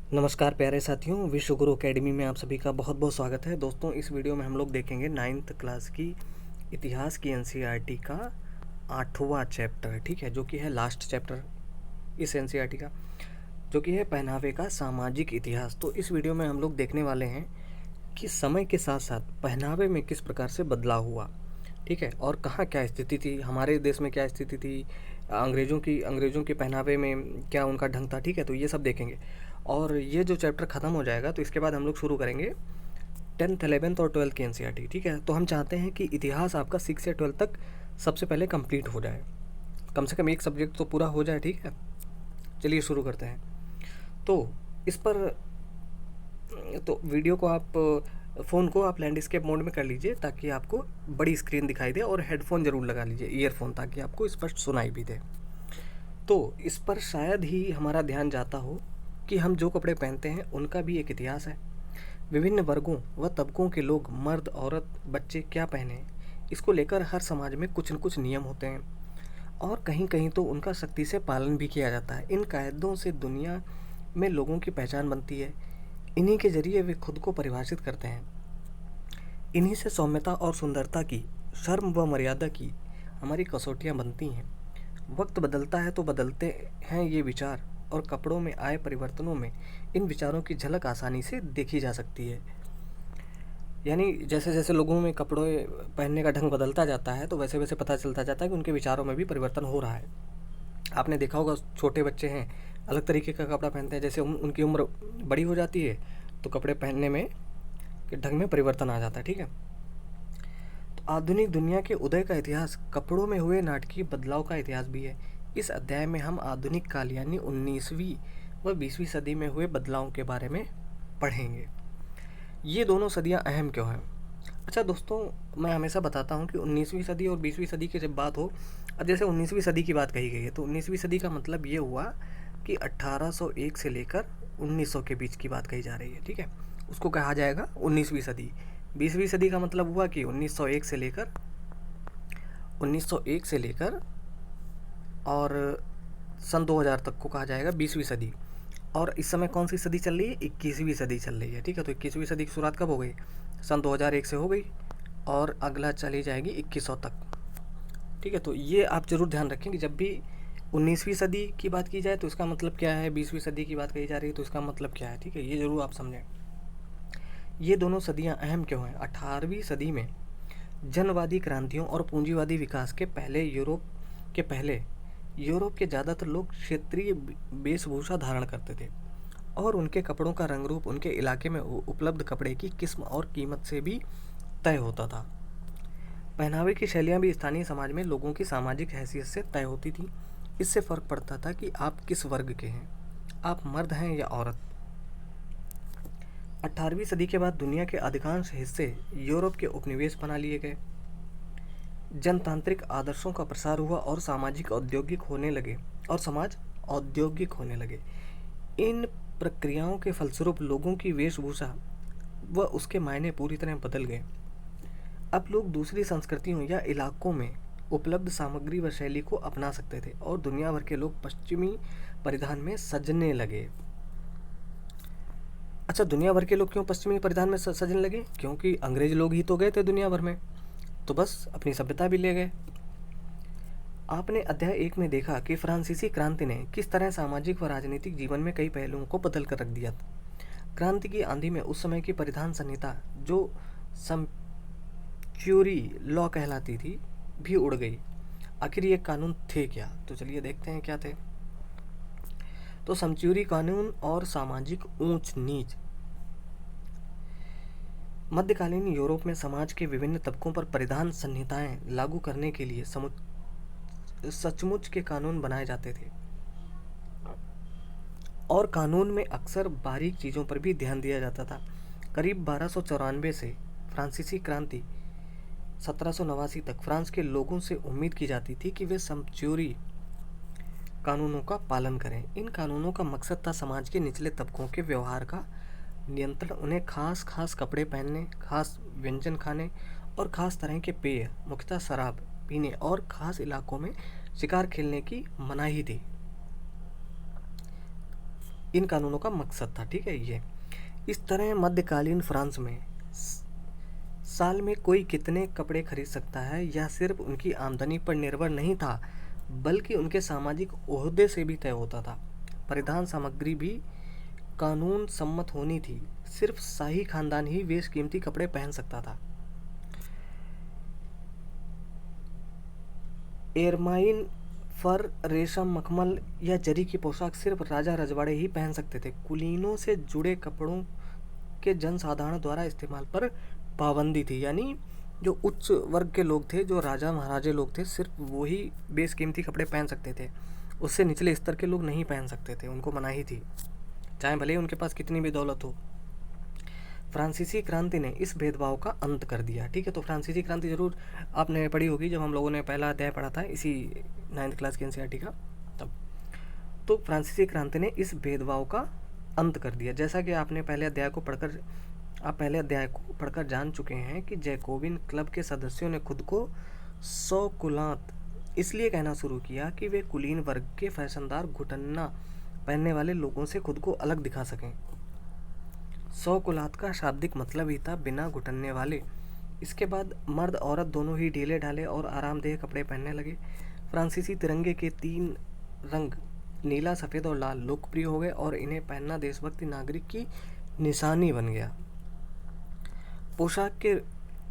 नमस्कार प्यारे साथियों, विश्व गुरु एकेडमी में आप सभी का बहुत बहुत स्वागत है। दोस्तों, इस वीडियो में हम लोग देखेंगे 9th क्लास की इतिहास की एनसीईआरटी का 8वां चैप्टर, ठीक है, जो कि है लास्ट चैप्टर इस एनसीईआरटी का, जो कि है पहनावे का सामाजिक इतिहास। तो इस वीडियो में हम लोग देखने वाले हैं कि समय के साथ साथ पहनावे में किस प्रकार से बदलाव हुआ, ठीक है, और कहाँ क्या स्थिति थी, हमारे देश में क्या स्थिति थी, अंग्रेज़ों की पहनावे में क्या उनका ढंग था, ठीक है। तो ये सब देखेंगे और ये जो चैप्टर ख़त्म हो जाएगा तो इसके बाद हम लोग शुरू करेंगे 10th 11th और 12th की एनसीईआरटी, ठीक है। तो हम चाहते हैं कि इतिहास आपका 6 से 12 तक सबसे पहले कंप्लीट हो जाए, कम से कम एक सब्जेक्ट तो पूरा हो जाए, ठीक है। चलिए शुरू करते हैं। तो इस पर तो वीडियो को आप फ़ोन को आप लैंडस्केप मोड में कर लीजिए ताकि आपको बड़ी स्क्रीन दिखाई दे, और हेडफोन ज़रूर लगा लीजिए, ईयरफोन, ताकि आपको स्पष्ट सुनाई भी दे। तो इस पर शायद ही हमारा ध्यान जाता हो कि हम जो कपड़े पहनते हैं उनका भी एक इतिहास है। विभिन्न वर्गों व तबकों के लोग, मर्द, औरत, बच्चे क्या पहने, इसको लेकर हर समाज में कुछ न कुछ नियम होते हैं और कहीं कहीं तो उनका सख्ती से पालन भी किया जाता है। इन कायदों से दुनिया में लोगों की पहचान बनती है। इन्हीं के जरिए वे खुद को परिभाषित करते हैं। इन्हीं से सौम्यता और सुंदरता की, शर्म व मर्यादा की हमारी कसौटियाँ बनती हैं। वक्त बदलता है तो बदलते हैं ये विचार, और कपड़ों में आए परिवर्तनों में इन विचारों की झलक आसानी से देखी जा सकती है। यानी जैसे जैसे लोगों में कपड़े पहनने का ढंग बदलता जाता है तो वैसे वैसे पता चलता जाता है कि उनके विचारों में भी परिवर्तन हो रहा है। आपने देखा होगा, छोटे बच्चे हैं अलग तरीके का कपड़ा पहनते हैं, जैसे उनकी उम्र बड़ी हो जाती है तो कपड़े पहनने में के ढंग में परिवर्तन आ जाता है, ठीक है। तो आधुनिक दुनिया के उदय का इतिहास कपड़ों में हुए नाटकीय बदलाव का इतिहास भी है। इस अध्याय में हम आधुनिक काल यानी 19वीं व 20वीं सदी में हुए बदलावों के बारे में पढ़ेंगे। ये दोनों सदियां अहम क्यों हैं? अच्छा दोस्तों, मैं हमेशा बताता हूँ कि 19वीं सदी और 20वीं सदी की जब बात हो, अब जैसे 19वीं सदी की बात कही गई है तो 19वीं सदी का मतलब ये हुआ कि 1801 से लेकर 1900 के बीच की बात कही जा रही है, ठीक है। उसको कहा जाएगा 19वीं सदी। 20वीं सदी का मतलब हुआ कि 1901 से लेकर और सन 2000 तक को कहा जाएगा 20वीं सदी। और इस समय कौन सी सदी चल रही है? 21वीं सदी चल रही है, ठीक है। तो 21वीं सदी की शुरुआत कब हो गई? सन 2001 से हो गई, और अगला चली जाएगी 2100 तक, ठीक है। तो ये आप ज़रूर ध्यान रखें कि जब भी 19वीं सदी की बात की जाए तो इसका मतलब क्या है, 20वीं सदी की बात कही जा रही है तो इसका मतलब क्या है, ठीक है। ये ज़रूर आप समझें। ये दोनों सदियां अहम क्यों हैं? 18वीं सदी में जनवादी क्रांतियों और पूंजीवादी विकास के पहले यूरोप के ज़्यादातर लोग क्षेत्रीय वेशभूषा धारण करते थे, और उनके कपड़ों का रंग रूप उनके इलाके में उपलब्ध कपड़े की किस्म और कीमत से भी तय होता था। पहनावे की शैलियाँ भी स्थानीय समाज में लोगों की सामाजिक हैसियत से तय होती थी। इससे फ़र्क पड़ता था कि आप किस वर्ग के हैं, आप मर्द हैं या औरत। 18वीं सदी के बाद दुनिया के अधिकांश हिस्से यूरोप के उपनिवेश बना लिए गए। जनतांत्रिक आदर्शों का प्रसार हुआ और समाज औद्योगिक होने लगे। इन प्रक्रियाओं के फलस्वरूप लोगों की वेशभूषा व उसके मायने पूरी तरह बदल गए। अब लोग दूसरी संस्कृतियों या इलाकों में उपलब्ध सामग्री व शैली को अपना सकते थे, और दुनिया भर के लोग पश्चिमी परिधान में सजने लगे। अच्छा, दुनिया भर के लोग क्यों पश्चिमी परिधान में सजने लगे? क्योंकि अंग्रेज लोग ही तो गए थे दुनिया भर में, तो बस अपनी सभ्यता भी ले गए। आपने अध्याय 1 में देखा कि फ्रांसीसी क्रांति ने किस तरह सामाजिक व राजनीतिक जीवन में कई पहलुओं को बदल कर रख दिया था। क्रांति की आंधी में उस समय की परिधान संहिता, जो समच्योरी लॉ कहलाती थी, भी उड़ गई। आखिर ये कानून थे क्या? तो चलिए देखते हैं क्या थे। तो समच्योरी कानून और सामाजिक ऊंच नीच। मध्यकालीन यूरोप में समाज के विभिन्न तबकों पर परिधान संहिताएं लागू करने के लिए सचमुच के कानून बनाए जाते थे, और कानून में अक्सर बारीक चीज़ों पर भी ध्यान दिया जाता था। करीब 1294 से फ्रांसीसी क्रांति 1789 तक फ्रांस के लोगों से उम्मीद की जाती थी कि वे समच्योरी कानूनों का पालन करें। इन कानूनों का मकसद था समाज के निचले तबकों के व्यवहार का नियंत्रण, उन्हें खास खास कपड़े पहनने, खास व्यंजन खाने और खास तरह के पेय, मुख्यतः शराब पीने, और खास इलाकों में शिकार खेलने की मनाही थी। इन कानूनों का मकसद था, ठीक है। ये इस तरह मध्यकालीन फ्रांस में साल में कोई कितने कपड़े खरीद सकता है यह सिर्फ उनकी आमदनी पर निर्भर नहीं था, बल्कि उनके सामाजिक ओहदे से भी तय होता था। परिधान सामग्री भी कानून सम्मत होनी थी, सिर्फ शाही खानदान ही बेशकीमती कपड़े पहन सकता था। एरमाइन, फर, रेशम, मखमल या जरी की पोशाक सिर्फ राजा रजवाड़े ही पहन सकते थे। कुलीनों से जुड़े कपड़ों के जनसाधारण द्वारा इस्तेमाल पर पाबंदी थी, यानी जो उच्च वर्ग के लोग थे, जो राजा महाराजे लोग थे, सिर्फ वो ही बेशकीमती कपड़े पहन सकते थे। उससे निचले स्तर के लोग नहीं पहन सकते थे, उनको मनाही थी, चाहे भले ही उनके पास कितनी भी दौलत हो। फ्रांसीसी क्रांति ने इस भेदभाव का अंत कर दिया, ठीक है। तो फ्रांसीसी क्रांति जरूर आपने पढ़ी होगी, जब हम लोगों ने पहला अध्याय पढ़ा था इसी 9th क्लास की एनसीईआरटी का, तब। तो फ्रांसीसी क्रांति ने इस भेदभाव का अंत कर दिया। जैसा कि आप पहले अध्याय को पढ़कर जान चुके हैं कि जैकोबिन क्लब के सदस्यों ने खुद को सौ कुलात इसलिए कहना शुरू किया कि वे कुलीन वर्ग के फैशनदार घुटन्ना पहनने वाले लोगों से खुद को अलग दिखा सकें। सौ कुलात का शाब्दिक मतलब ही था बिना घुटने वाले। इसके बाद मर्द औरत दोनों ही ढीले ढाले और आरामदेह कपड़े पहनने लगे। फ्रांसीसी तिरंगे के 3 रंग नीला, सफ़ेद और लाल लोकप्रिय हो गए और इन्हें पहनना देशभक्ति नागरिक की निशानी बन गया। पोशाक के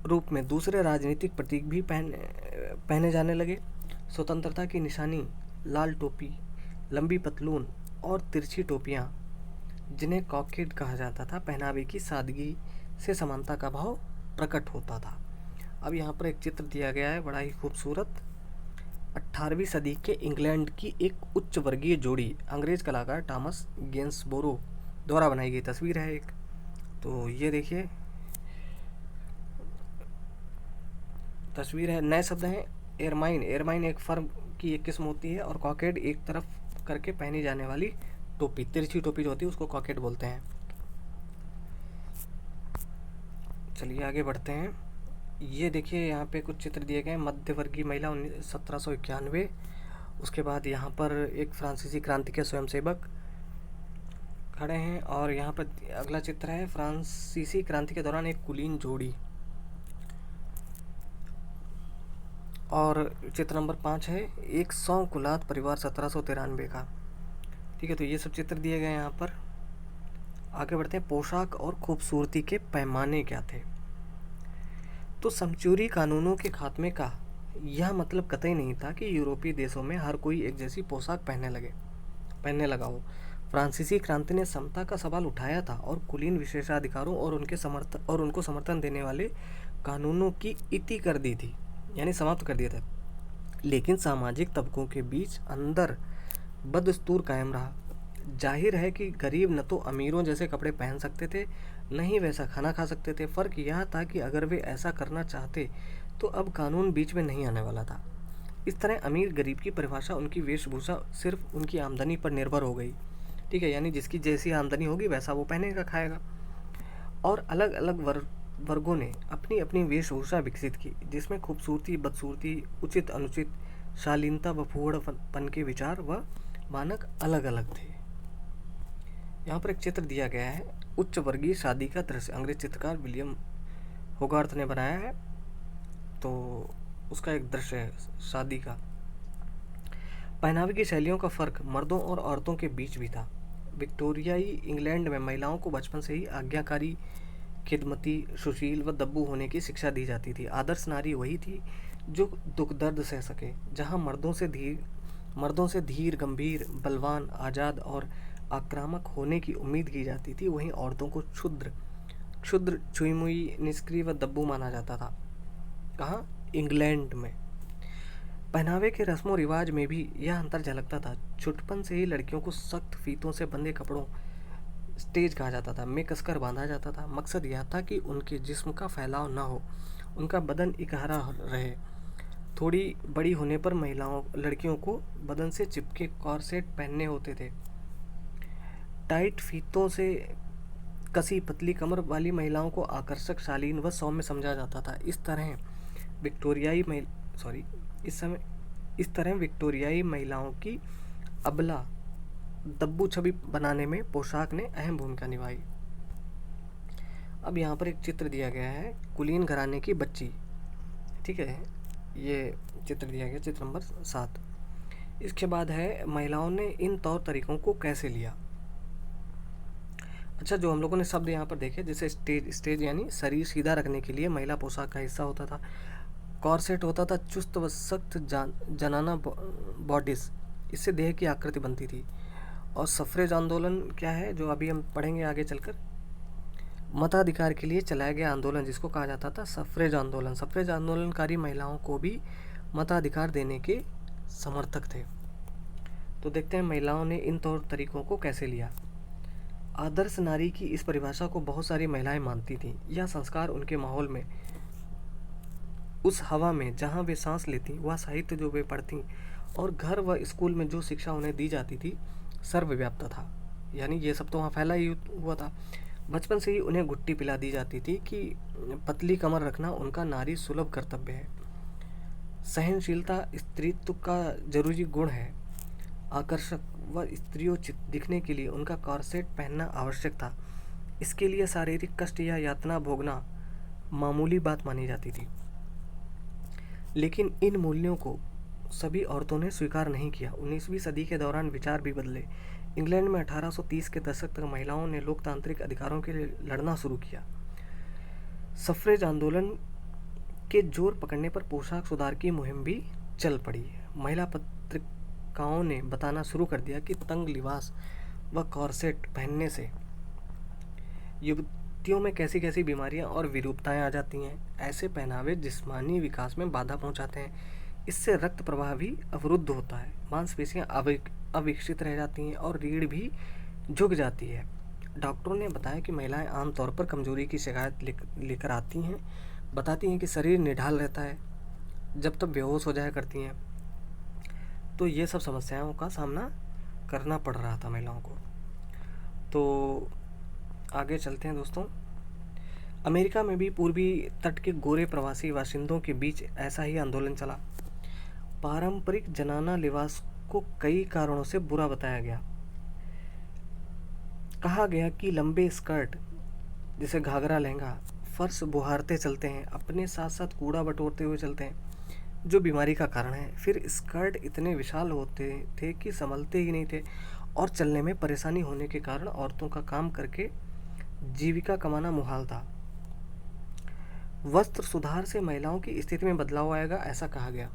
रूप में दूसरे राजनीतिक प्रतीक भी पहने जाने लगे। स्वतंत्रता की निशानी लाल टोपी, लंबी पतलून और तिरछी टोपियाँ, जिन्हें कॉकेट कहा जाता था, पहनावे की सादगी से समानता का भाव प्रकट होता था। अब यहाँ पर एक चित्र दिया गया है, बड़ा ही खूबसूरत। 18वीं सदी के इंग्लैंड की एक उच्च वर्गीय जोड़ी अंग्रेज कलाकार थॉमस गेंसबोरो द्वारा बनाई गई तस्वीर है एक। तो ये देखिए तस्वीर है। नए शब्द हैं एरमाइन। एरमाइन एक फर की एक किस्म होती है, और कॉकेट एक तरफ करके पहनी जाने वाली टोपी, तिरछी टोपी जो होती है उसको कॉकेट बोलते हैं। चलिए आगे बढ़ते हैं। ये देखिए यहाँ पे कुछ चित्र दिए गए हैं। मध्यवर्गीय महिला 1791। उसके बाद यहाँ पर एक फ्रांसीसी क्रांति के स्वयंसेवक खड़े हैं, और यहाँ पर अगला चित्र है फ्रांसीसी क्रांति के दौरान एक कुलीन जोड़ी, और चित्र नंबर 5 है एक 100 कुलात परिवार 1793 का, ठीक है। तो ये सब चित्र दिए गए हैं यहाँ पर। आगे बढ़ते हैं। पोशाक और खूबसूरती के पैमाने क्या थे? तो समचूरी कानूनों के खात्मे का यह मतलब कतई नहीं था कि यूरोपीय देशों में हर कोई एक जैसी पोशाक पहनने लगा हो। फ्रांसीसी क्रांति ने समता का सवाल उठाया था और कुलीन विशेषाधिकारों और उनको समर्थन देने वाले कानूनों की इति कर दी थी, यानी समाप्त कर दिया था। लेकिन सामाजिक तबकों के बीच अंदर बदस्तूर कायम रहा। जाहिर है कि गरीब न तो अमीरों जैसे कपड़े पहन सकते थे, न ही वैसा खाना खा सकते थे। फ़र्क यह था कि अगर वे ऐसा करना चाहते तो अब कानून बीच में नहीं आने वाला था। इस तरह अमीर गरीब की परिभाषा उनकी वेशभूषा सिर्फ उनकी आमदनी पर निर्भर हो गई, ठीक है। यानी जिसकी जैसी आमदनी होगी वैसा वो पहनेगा, खाएगा। और अलग अलग वर्गों ने अपनी अपनी वेशभूषा विकसित की, जिसमें खूबसूरती, बदसूरती, उचित अनुचित, शालीनता व फूहड़पन के विचार व मानक अलग अलग थे। यहाँ पर एक चित्र दिया गया है, उच्च वर्गीय शादी का दृश्य। अंग्रेज चित्रकार विलियम होगार्थ ने बनाया है। तो उसका एक दृश्य है शादी का। पहनावे की शैलियों का फर्क मर्दों और औरतों के बीच भी था। विक्टोरियाई इंग्लैंड में महिलाओं को बचपन से ही आज्ञाकारी, खिदमती, सुशील व दब्बू होने की शिक्षा दी जाती थी। आदर्श नारी वही थी जो दुख दर्द सह सके। जहाँ मर्दों से धीर, गंभीर, बलवान, आज़ाद और आक्रामक होने की उम्मीद की जाती थी, वहीं औरतों को क्षुद्र, छुई-मुई, निष्क्रिय व दब्बू माना जाता था। कहाँ? इंग्लैंड में। पहनावे के रस्मों रिवाज में भी यह अंतर झलकता था। छुटपन से ही लड़कियों को सख्त फीतों से बंधे कपड़ों, स्टेज कहा जाता था, में कसकर बांधा जाता था। मकसद यह था कि उनके जिस्म का फैलाव न हो, उनका बदन इकहरा रहे। थोड़ी बड़ी होने पर लड़कियों को बदन से चिपके कॉर्सेट पहनने होते थे। टाइट फीतों से कसी पतली कमर वाली महिलाओं को आकर्षक, शालीन व सौम्य समझा जाता था। इस तरह विक्टोरियाई महिलाओं की अबला दब्बू छवि बनाने में पोशाक ने अहम भूमिका निभाई। अब यहाँ पर एक चित्र दिया गया है, कुलीन घराने की बच्ची, ठीक है, ये चित्र दिया गया, चित्र नंबर 7। इसके बाद है महिलाओं ने इन तौर तरीकों को कैसे लिया। अच्छा, जो हम लोगों ने शब्द यहाँ पर देखे, जैसे स्टेज यानी शरीर सीधा रखने के लिए महिला पोशाक का हिस्सा होता था। कॉर्सेट होता था चुस्त व सख्त जनाना बॉडीज, इससे देह की आकृति बनती थी। और सफरेज आंदोलन क्या है, जो अभी हम पढ़ेंगे आगे चलकर, मताधिकार के लिए चलाया गया आंदोलन जिसको कहा जाता था सफरेज आंदोलन। सफरेज आंदोलनकारी महिलाओं को भी मताधिकार देने के समर्थक थे। तो देखते हैं महिलाओं ने इन तौर तरीकों को कैसे लिया। आदर्श नारी की इस परिभाषा को बहुत सारी महिलाएं मानती थीं। यह संस्कार उनके माहौल में, उस हवा में जहां वे सांस लेती, वह साहित्य जो वे पढ़ती और घर व स्कूल में जो शिक्षा उन्हें दी जाती थी सर्वव्याप्त था। यानी ये सब तो वहाँ फैला ही हुआ था। बचपन से ही उन्हें गुट्टी पिला दी जाती थी कि पतली कमर रखना उनका नारी सुलभ कर्तव्य है। सहनशीलता स्त्रीत्व का जरूरी गुण है। आकर्षक व स्त्रियोचित दिखने के लिए उनका कॉर्सेट पहनना आवश्यक था। इसके लिए शारीरिक कष्ट या यातना भोगना मामूली बात मानी जाती थी। लेकिन इन मूल्यों को सभी औरतों ने स्वीकार नहीं किया। 19वीं सदी के दौरान विचार भी बदले। इंग्लैंड में 1830 के दशक तक महिलाओं ने लोकतांत्रिक अधिकारों के लिए लड़ना शुरू किया। सफरेज आंदोलन के जोर पकड़ने पर पोशाक सुधार की मुहिम भी चल पड़ी। महिला पत्रिकाओं ने बताना शुरू कर दिया कि तंग लिबास व कॉर्सेट पहनने से युवतियों में कैसी कैसी बीमारियां और विरूपताएं आ जाती हैं। ऐसे पहनावे जिस्मानी विकास में बाधा पहुंचाते हैं। इससे रक्त प्रवाह भी अवरुद्ध होता है, मांसपेशियां अविकसित रह जाती हैं और रीढ़ भी झुक जाती है। डॉक्टरों ने बताया कि महिलाएं आमतौर पर कमजोरी की शिकायत लेकर आती हैं, बताती हैं कि शरीर निढाल रहता है, जब तक बेहोश हो जाया करती हैं। तो ये सब समस्याओं का सामना करना पड़ रहा था महिलाओं को। तो आगे चलते हैं दोस्तों। अमेरिका में भी पूर्वी तट के गोरे प्रवासी बाशिंदों के बीच ऐसा ही आंदोलन चला। पारंपरिक जनाना लिबास को कई कारणों से बुरा बताया गया। कहा गया कि लंबे स्कर्ट जैसे घाघरा लहंगा फर्श बुहारते चलते हैं, अपने साथ साथ कूड़ा बटोरते हुए चलते हैं, जो बीमारी का कारण है। फिर स्कर्ट इतने विशाल होते थे कि संभलते ही नहीं थे और चलने में परेशानी होने के कारण औरतों का काम करके जीविका कमाना मुहाल था। वस्त्र सुधार से महिलाओं की स्थिति में बदलाव आएगा, ऐसा कहा गया।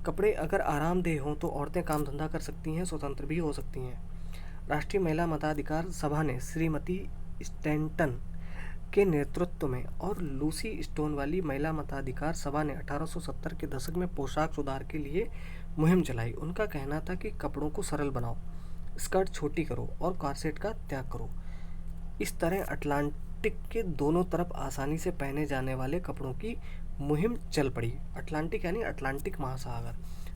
कपड़े अगर आरामदेह हों तो औरतें काम धंधा कर सकती हैं, स्वतंत्र भी हो सकती हैं। राष्ट्रीय महिला मताधिकार सभा ने श्रीमती स्टैंटन के नेतृत्व में और लूसी स्टोन वाली महिला मताधिकार सभा ने 1870 के दशक में पोशाक सुधार के लिए मुहिम चलाई। उनका कहना था कि कपड़ों को सरल बनाओ, स्कर्ट छोटी करो और कॉर्सेट का त्याग करो। इस तरह अटलांटिक के दोनों तरफ आसानी से पहने जाने वाले कपड़ों की मुहिम चल पड़ी। अटलांटिक यानी अटलांटिक महासागर।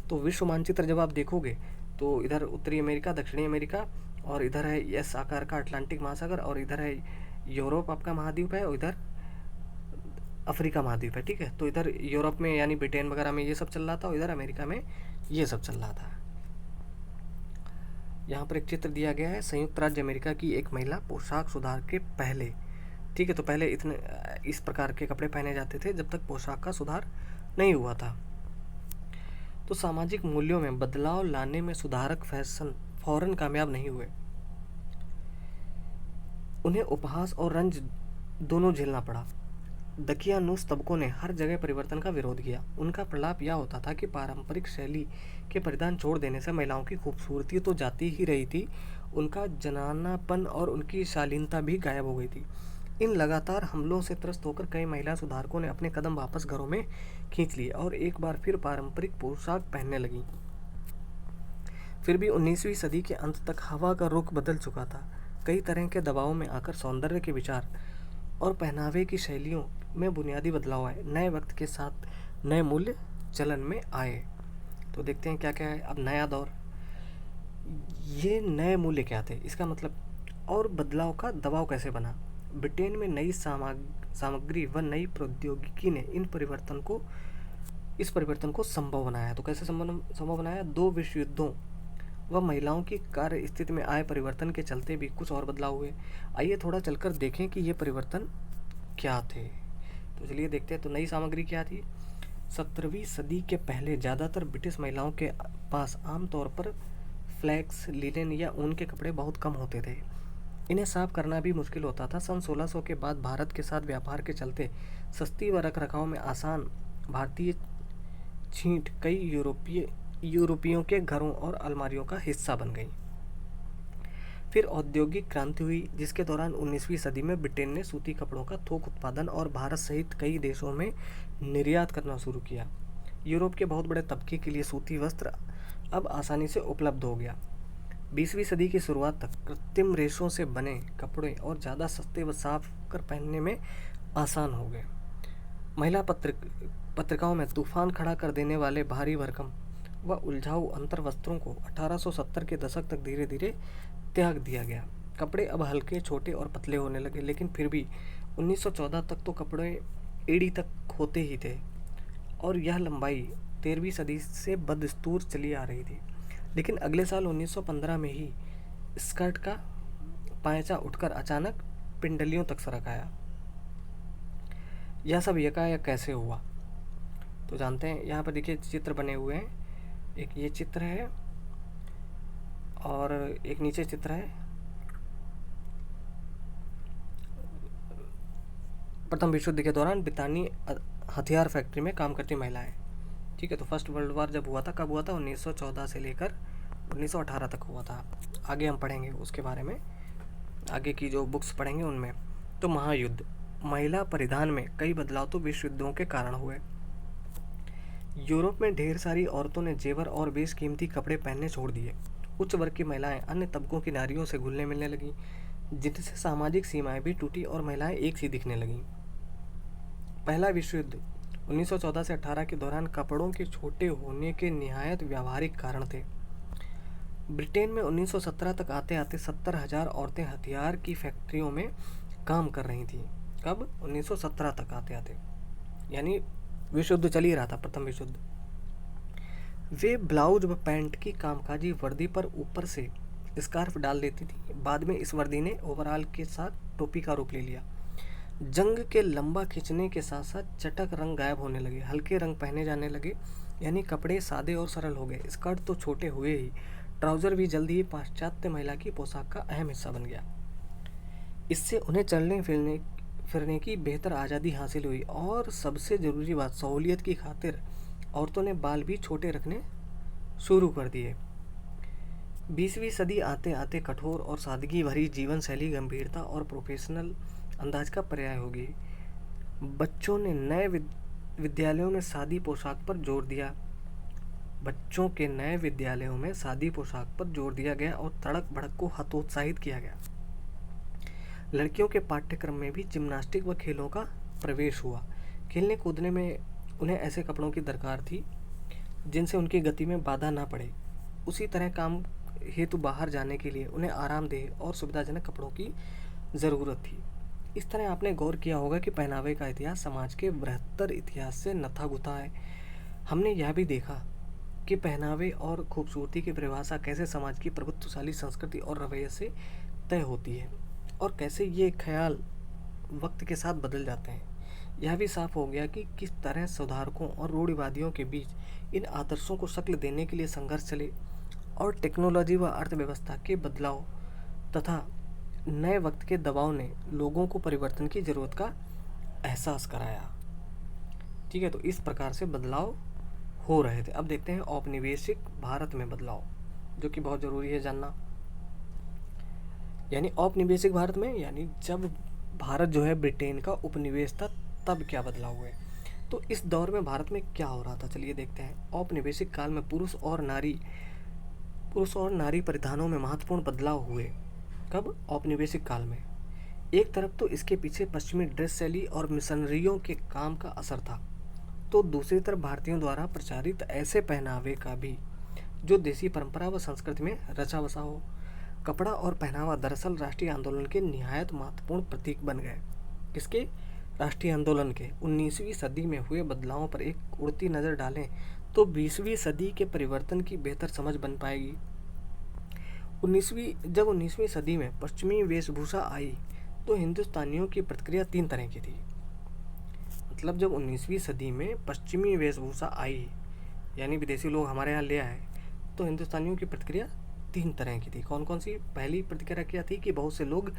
तो विश्व मानचित्र जब आप देखोगे तो इधर उत्तरी अमेरिका, दक्षिणी अमेरिका, और इधर है एस आकार का अटलांटिक महासागर, और इधर है यूरोप आपका महाद्वीप है, और इधर अफ्रीका महाद्वीप है। ठीक है, तो इधर यूरोप में यानी ब्रिटेन वगैरह में ये सब चल रहा था और इधर अमेरिका में ये सब चल रहा था। यहाँ पर एक चित्र दिया गया है संयुक्त राज्य अमेरिका की एक महिला पोशाक सुधार के पहले। ठीक है, तो पहले इतने इस प्रकार के कपड़े पहने जाते थे जब तक पोशाक का सुधार नहीं हुआ था। तो सामाजिक मूल्यों में बदलाव लाने में सुधारक फैशन फौरन कामयाब नहीं हुए। उन्हें उपहास और रंज दोनों झेलना पड़ा। दकियानूस तबकों ने हर जगह परिवर्तन का विरोध किया। उनका प्रलाप यह होता था कि पारंपरिक शैली के परिधान छोड़ देने से महिलाओं की खूबसूरती तो जाती ही रही थी, उनका जनानापन और उनकी शालीनता भी गायब हो गई थी। इन लगातार हमलों से त्रस्त होकर कई महिला सुधारकों ने अपने कदम वापस घरों में खींच लिए और एक बार फिर पारंपरिक पोशाक पहनने लगी। फिर भी 19वीं सदी के अंत तक हवा का रुख बदल चुका था। कई तरह के दबावों में आकर सौंदर्य के विचार और पहनावे की शैलियों में बुनियादी बदलाव आए। नए वक्त के साथ नए मूल्य चलन में आए। तो देखते हैं क्या क्या है अब नया दौर। ये नए मूल्य क्या थे, इसका मतलब और बदलाव का दबाव कैसे बना। ब्रिटेन में नई सामग्री व नई प्रौद्योगिकी ने इस परिवर्तन को संभव बनाया। तो कैसे संभव बनाया? 2 विश्व युद्धों व महिलाओं की कार्य स्थिति में आए परिवर्तन के चलते भी कुछ और बदलाव हुए। आइए थोड़ा चलकर देखें कि ये परिवर्तन क्या थे। तो चलिए देखते हैं। तो नई सामग्री क्या थी। 17वीं सदी के पहले ज़्यादातर ब्रिटिश महिलाओं के पास आमतौर पर फ्लैक्स, लिनेन या ऊन के कपड़े बहुत कम होते थे। इन्हें साफ करना भी मुश्किल होता था। सन 1600 के बाद भारत के साथ व्यापार के चलते सस्ती व रखरखाव में आसान भारतीय छींट कई यूरोपियों के घरों और अलमारियों का हिस्सा बन गई। फिर औद्योगिक क्रांति हुई, जिसके दौरान 19वीं सदी में ब्रिटेन ने सूती कपड़ों का थोक उत्पादन और भारत सहित कई देशों में निर्यात करना शुरू किया। यूरोप के बहुत बड़े तबके के लिए सूती वस्त्र अब आसानी से उपलब्ध हो गया। 20वीं सदी की शुरुआत तक कृत्रिम रेशों से बने कपड़े और ज़्यादा सस्ते व साफ कर पहनने में आसान हो गए। महिला पत्रिकाओं में तूफान खड़ा कर देने वाले भारी भरकम व उलझाऊ अंतर वस्त्रों को 1870 के दशक तक धीरे धीरे त्याग दिया गया। कपड़े अब हल्के, छोटे और पतले होने लगे, लेकिन फिर भी 1914 तक तो कपड़े एड़ी तक होते ही थे और यह लंबाई 13वीं सदी से बदस्तूर चली आ रही थी। लेकिन अगले साल 1915 में ही स्कर्ट का पायचा उठकर अचानक पिंडलियों तक सरक आया। यह सब एकाएक कैसे हुआ, तो जानते हैं। यहाँ पर देखिए चित्र बने हुए हैं। एक ये चित्र है और एक नीचे चित्र है। प्रथम विश्व युद्ध के दौरान ब्रितानी हथियार फैक्ट्री में काम करती महिलाएं। ठीक है, तो फर्स्ट वर्ल्ड वार जब हुआ था, कब हुआ था, 1914 से लेकर 1918 तक हुआ था। आगे हम पढ़ेंगे उसके बारे में, आगे की जो बुक्स पढ़ेंगे उनमें। तो महायुद्ध, महिला परिधान में कई बदलाव तो विश्व युद्धों के कारण हुए। यूरोप में ढेर सारी औरतों ने जेवर और बेशकीमती कपड़े पहनने छोड़ दिए। उच्च वर्ग की महिलाएं अन्य तबकों की नारियों से घुलने मिलने लगीं, जिनसे सामाजिक सीमाएं भी टूटी और महिलाएं एक सी दिखने लगीं। पहला विश्व युद्ध 1914 से 18 के दौरान कपड़ों के छोटे होने के निहायत व्यावहारिक कारण थे। ब्रिटेन में 1917 तक आते आते 70,000 औरतें हथियार की फैक्ट्रियों में काम कर रही थीं। कब? 1917 तक आते आते, यानी विश्व युद्ध चल ही रहा था, प्रथम विश्व युद्ध। वे ब्लाउज व पैंट की कामकाजी वर्दी पर ऊपर से स्कार्फ डाल देती थी। बाद में इस वर्दी ने ओवरऑल के साथ टोपी का रूप ले लिया। जंग के लंबा खींचने के साथ साथ चटक रंग गायब होने लगे, हल्के रंग पहने जाने लगे, यानी कपड़े सादे और सरल हो गए। स्कर्ट तो छोटे हुए ही, ट्राउज़र भी जल्दी ही पाश्चात्य महिला की पोशाक का अहम हिस्सा बन गया। इससे उन्हें चलने फिरने की बेहतर आज़ादी हासिल हुई और सबसे ज़रूरी बात, सहूलियत की खातिर औरतों ने बाल भी छोटे रखने शुरू कर दिए। 20वीं सदी आते आते कठोर और सादगी भरी जीवन शैली गंभीरता और प्रोफेशनल अंदाज का पर्याय होगी। बच्चों ने नए विद्यालयों में सादी पोशाक पर जोर दिया। बच्चों के नए विद्यालयों में सादी पोशाक पर जोर दिया गया और तड़क भड़क को हतोत्साहित किया गया। लड़कियों के पाठ्यक्रम में भी जिम्नास्टिक व खेलों का प्रवेश हुआ। खेलने कूदने में उन्हें ऐसे कपड़ों की दरकार थी जिनसे उनकी गति में बाधा ना पड़े। उसी तरह काम हेतु बाहर जाने के लिए उन्हें आरामदेह और सुविधाजनक कपड़ों की ज़रूरत थी। इस तरह आपने गौर किया होगा कि पहनावे का इतिहास समाज के बृहत्तर इतिहास से नथा गुथा है। हमने यह भी देखा कि पहनावे और खूबसूरती की परिभाषा कैसे समाज की प्रभुत्वशाली संस्कृति और रवैये से तय होती है और कैसे ये ख्याल वक्त के साथ बदल जाते हैं। यह भी साफ हो गया कि किस तरह सुधारकों और रूढ़िवादियों के बीच इन आदर्शों को शक्ल देने के लिए संघर्ष चले और टेक्नोलॉजी व अर्थव्यवस्था के बदलाव तथा नए वक्त के दबाव ने लोगों को परिवर्तन की ज़रूरत का एहसास कराया। ठीक है, तो इस प्रकार से बदलाव हो रहे थे। अब देखते हैं औपनिवेशिक भारत में बदलाव, जो कि बहुत ज़रूरी है जानना। यानी औपनिवेशिक भारत में, यानी जब भारत जो है ब्रिटेन का उपनिवेश था, तब क्या बदलाव हुए। तो इस दौर में भारत में क्या हो रहा था, चलिए देखते हैं। औपनिवेशिक काल में पुरुष और नारी परिधानों में महत्वपूर्ण बदलाव हुए। कब? औपनिवेशिक काल में। एक तरफ तो इसके पीछे पश्चिमी ड्रेस शैली और मिशनरियों के काम का असर था, तो दूसरी तरफ भारतीयों द्वारा प्रचारित ऐसे पहनावे का भी जो देसी परंपरा व संस्कृति में रचा बसा हो। कपड़ा और पहनावा दरअसल राष्ट्रीय आंदोलन के निहायत महत्वपूर्ण प्रतीक बन गए। किसके? राष्ट्रीय आंदोलन के। 19वीं सदी में हुए बदलावों पर एक उड़ती नज़र डालें तो 20वीं सदी के परिवर्तन की बेहतर समझ बन पाएगी। जब 19वीं सदी में पश्चिमी वेशभूषा आई तो हिंदुस्तानियों की प्रतिक्रिया 3 तरह की थी। मतलब जब 19वीं सदी में पश्चिमी वेशभूषा आई, यानी विदेशी लोग हमारे यहाँ ले आए, तो हिंदुस्तानियों की प्रतिक्रिया 3 तरह की थी। कौन कौन सी? पहली प्रतिक्रिया क्या थी कि बहुत से लोग,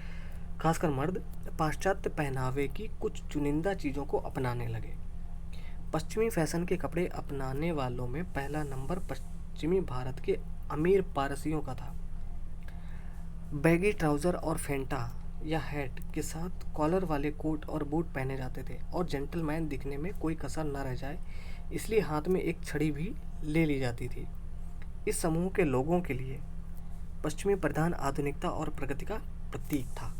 खासकर मर्द, पाश्चात्य पहनावे की कुछ चुनिंदा चीज़ों को अपनाने लगे। पश्चिमी फैशन के कपड़े अपनाने वालों में पहला नंबर पश्चिमी भारत के अमीर पारसियों का था। बैगी ट्राउज़र और फेंटा या हैट के साथ कॉलर वाले कोट और बूट पहने जाते थे, और जेंटलमैन दिखने में कोई कसर न रह जाए इसलिए हाथ में एक छड़ी भी ले ली जाती थी। इस समूह के लोगों के लिए पश्चिमी परिधान आधुनिकता और प्रगति का प्रतीक था।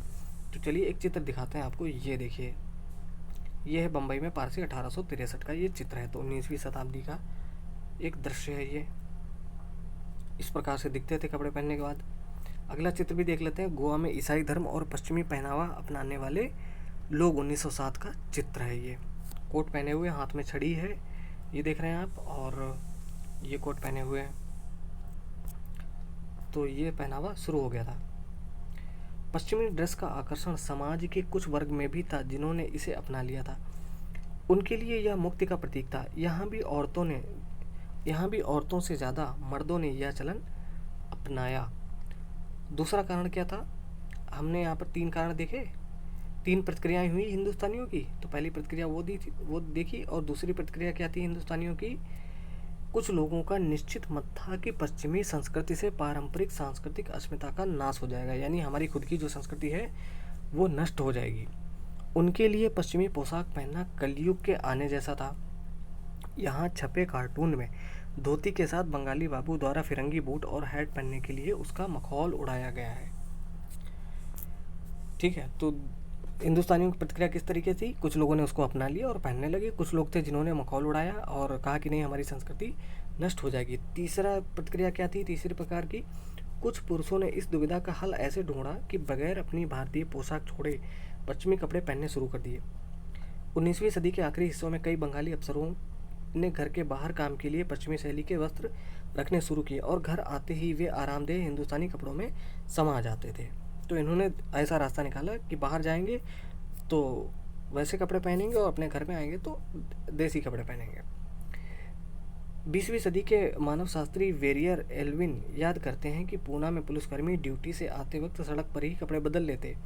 तो चलिए एक चित्र दिखाते हैं आपको। ये देखिए, ये है बम्बई में पारसी 1863 का ये चित्र है। तो 19वीं शताब्दी का एक दृश्य है ये। इस प्रकार से दिखते थे कपड़े पहनने के बाद। अगला चित्र भी देख लेते हैं। गोवा में ईसाई धर्म और पश्चिमी पहनावा अपनाने वाले लोग 1907 का चित्र है ये। कोट पहने हुए, हाथ में छड़ी है, ये देख रहे हैं आप, और ये कोट पहने हुए हैं। तो ये पहनावा शुरू हो गया था। पश्चिमी ड्रेस का आकर्षण समाज के कुछ वर्ग में भी था जिन्होंने इसे अपना लिया था। उनके लिए यह मुक्ति का प्रतीक था। यहाँ भी औरतों से ज़्यादा मर्दों ने यह चलन अपनाया। दूसरा कारण क्या था? हमने यहाँ पर 3 कारण देखे, 3 प्रतिक्रियाएं हुई हिंदुस्तानियों की। तो पहली प्रतिक्रिया वो देखी, और दूसरी प्रतिक्रिया क्या थी हिंदुस्तानियों की? कुछ लोगों का निश्चित मत था कि पश्चिमी संस्कृति से पारंपरिक सांस्कृतिक अस्मिता का नाश हो जाएगा, यानी हमारी खुद की जो संस्कृति है वो नष्ट हो जाएगी। उनके लिए पश्चिमी पोशाक पहनना कलयुग के आने जैसा था। यहाँ छपे कार्टून में धोती के साथ बंगाली बाबू द्वारा फिरंगी बूट और हैट पहनने के लिए उसका मखौल उड़ाया गया है। ठीक है, तो हिंदुस्तानियों की प्रतिक्रिया किस तरीके थी? कुछ लोगों ने उसको अपना लिया और पहनने लगे। कुछ लोग थे जिन्होंने मखौल उड़ाया और कहा कि नहीं, हमारी संस्कृति नष्ट हो जाएगी। तीसरा प्रतिक्रिया क्या थी? तीसरे प्रकार की, कुछ पुरुषों ने इस दुविधा का हल ऐसे ढूंढा कि बगैर अपनी भारतीय पोशाक छोड़े पश्चिमी कपड़े पहनने शुरू कर दिए। 19वीं सदी के आखिरी हिस्सों में कई बंगाली अफसरों ने घर के बाहर काम के लिए पश्चिमी शैली के वस्त्र रखने शुरू किए, और घर आते ही वे आरामदेह हिंदुस्तानी कपड़ों में समा जाते थे। तो इन्होंने ऐसा रास्ता निकाला कि बाहर जाएंगे तो वैसे कपड़े पहनेंगे, और अपने घर में आएंगे तो देसी कपड़े पहनेंगे। 20वीं सदी के मानव शास्त्री वेरियर एल्विन याद करते हैं कि पूना में पुलिसकर्मी ड्यूटी से आते वक्त सड़क पर ही कपड़े बदल लेते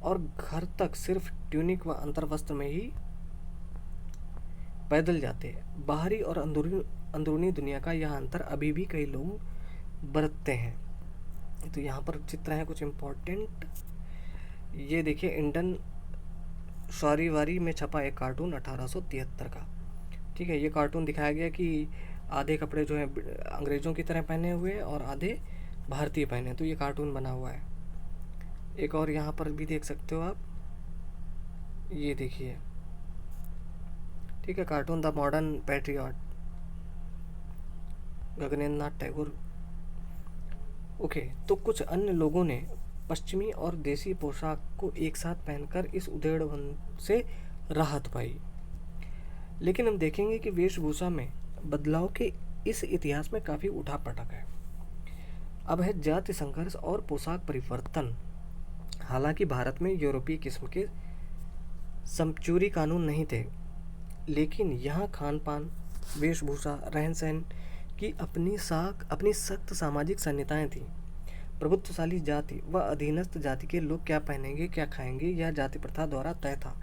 और घर तक सिर्फ ट्यूनिक व अंतर्वस्त्र में ही पैदल जाते। बाहरी और अंदरूनी दुनिया का यह अंतर अभी भी कई लोग बरतते हैं। तो यहाँ पर चित्र हैं कुछ इम्पोर्टेंट। ये देखिए, इंडन सॉरीवारी में छपा एक कार्टून 1873 का। ठीक है, ये कार्टून दिखाया गया कि आधे कपड़े जो हैं अंग्रेज़ों की तरह पहने हुए हैं और आधे भारतीय पहने। तो ये कार्टून बना हुआ है। एक और यहाँ पर भी देख सकते हो आप, ये देखिए। ठीक है, cartoon the modern patriot, Gaganendra Nath Tagore. Okay, तो कुछ अन्य लोगों ने पश्चिमी और देसी पोशाक को एक साथ पहनकर इस उधेड़बन से राहत पाई। लेकिन हम देखेंगे कि वेशभूषा में बदलाव के इस इतिहास में काफ़ी उठापटक है। अब है जाति संघर्ष और पोशाक परिवर्तन। हालांकि भारत में यूरोपीय किस्म के समचूरी कानून नहीं थे, लेकिन यहाँ खान पान, वेशभूषा, रहन सहन की अपनी सख्त सामाजिक संहिताएं थीं। प्रभुत्वशाली जाति व अधीनस्थ जाति के लोग क्या पहनेंगे, क्या खाएंगे, यह जाति प्रथा द्वारा तय था,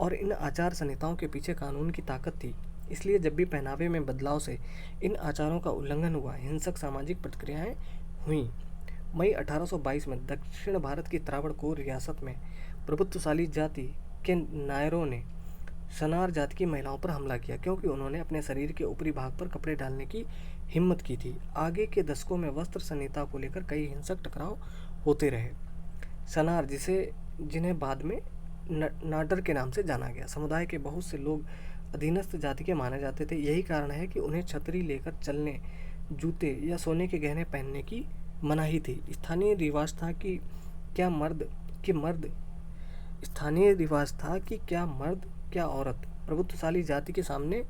और इन आचार संहिताओं के पीछे कानून की ताकत थी। इसलिए जब भी पहनावे में बदलाव से इन आचारों का उल्लंघन हुआ, हिंसक सामाजिक प्रतिक्रियाएं हुईं। मई 1822 में दक्षिण भारत की त्रावणकोर रियासत में प्रभुत्वशाली जाति के नायरों ने सनार जाति की महिलाओं पर हमला किया, क्योंकि उन्होंने अपने शरीर के ऊपरी भाग पर कपड़े डालने की हिम्मत की थी। आगे के दशकों में वस्त्र संहिता को लेकर कई हिंसक टकराव होते रहे। सनार, जिन्हें बाद में नाडर के नाम से जाना गया, समुदाय के बहुत से लोग अधीनस्थ जाति के माने जाते थे। यही कारण है कि उन्हें छतरी लेकर चलने, जूते या सोने के गहने पहनने की मनाही थी। स्थानीय रिवाज था कि क्या मर्द क्या औरत, प्रभुत्वशाली जाति के सामने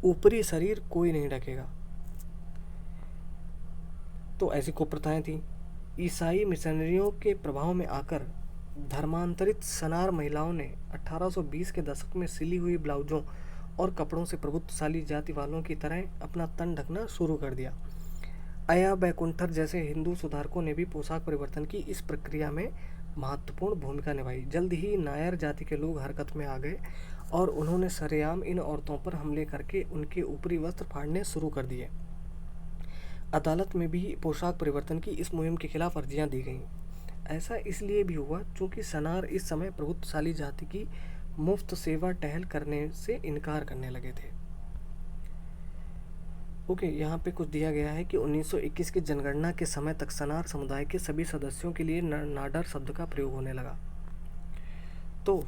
ऊपरी शरीर कोई नहीं ढकेगा। तो ऐसी कुप्रथाएं थी। ईसाई मिशनरियों के प्रभाव में आकर धर्मांतरित सनार महिलाओं ने 1820 के दशक में सिली हुई ब्लाउजों और कपड़ों से प्रभुत्वशाली जाति वालों की तरह अपना तन ढकना शुरू कर दिया। अय्या बैकुंठर जैसे हिंदू सुधारकों ने भी पोशाक परिवर्तन की इस प्रक्रिया में महत्वपूर्ण भूमिका निभाई। जल्द ही नायर जाति के लोग हरकत में आ गए और उन्होंने सरेआम इन औरतों पर हमले करके उनके ऊपरी वस्त्र फाड़ने शुरू कर दिए। अदालत में भी पोशाक परिवर्तन की इस मुहिम के खिलाफ अर्जियां दी गईं। ऐसा इसलिए भी हुआ क्योंकि सनार इस समय प्रभुत्वशाली जाति की मुफ्त सेवा टहल करने से इनकार करने लगे थे। ओके, यहाँ पे कुछ दिया गया है कि 1921 की जनगणना के समय तक सनार समुदाय के सभी सदस्यों के लिए नाडर शब्द का प्रयोग होने लगा। तो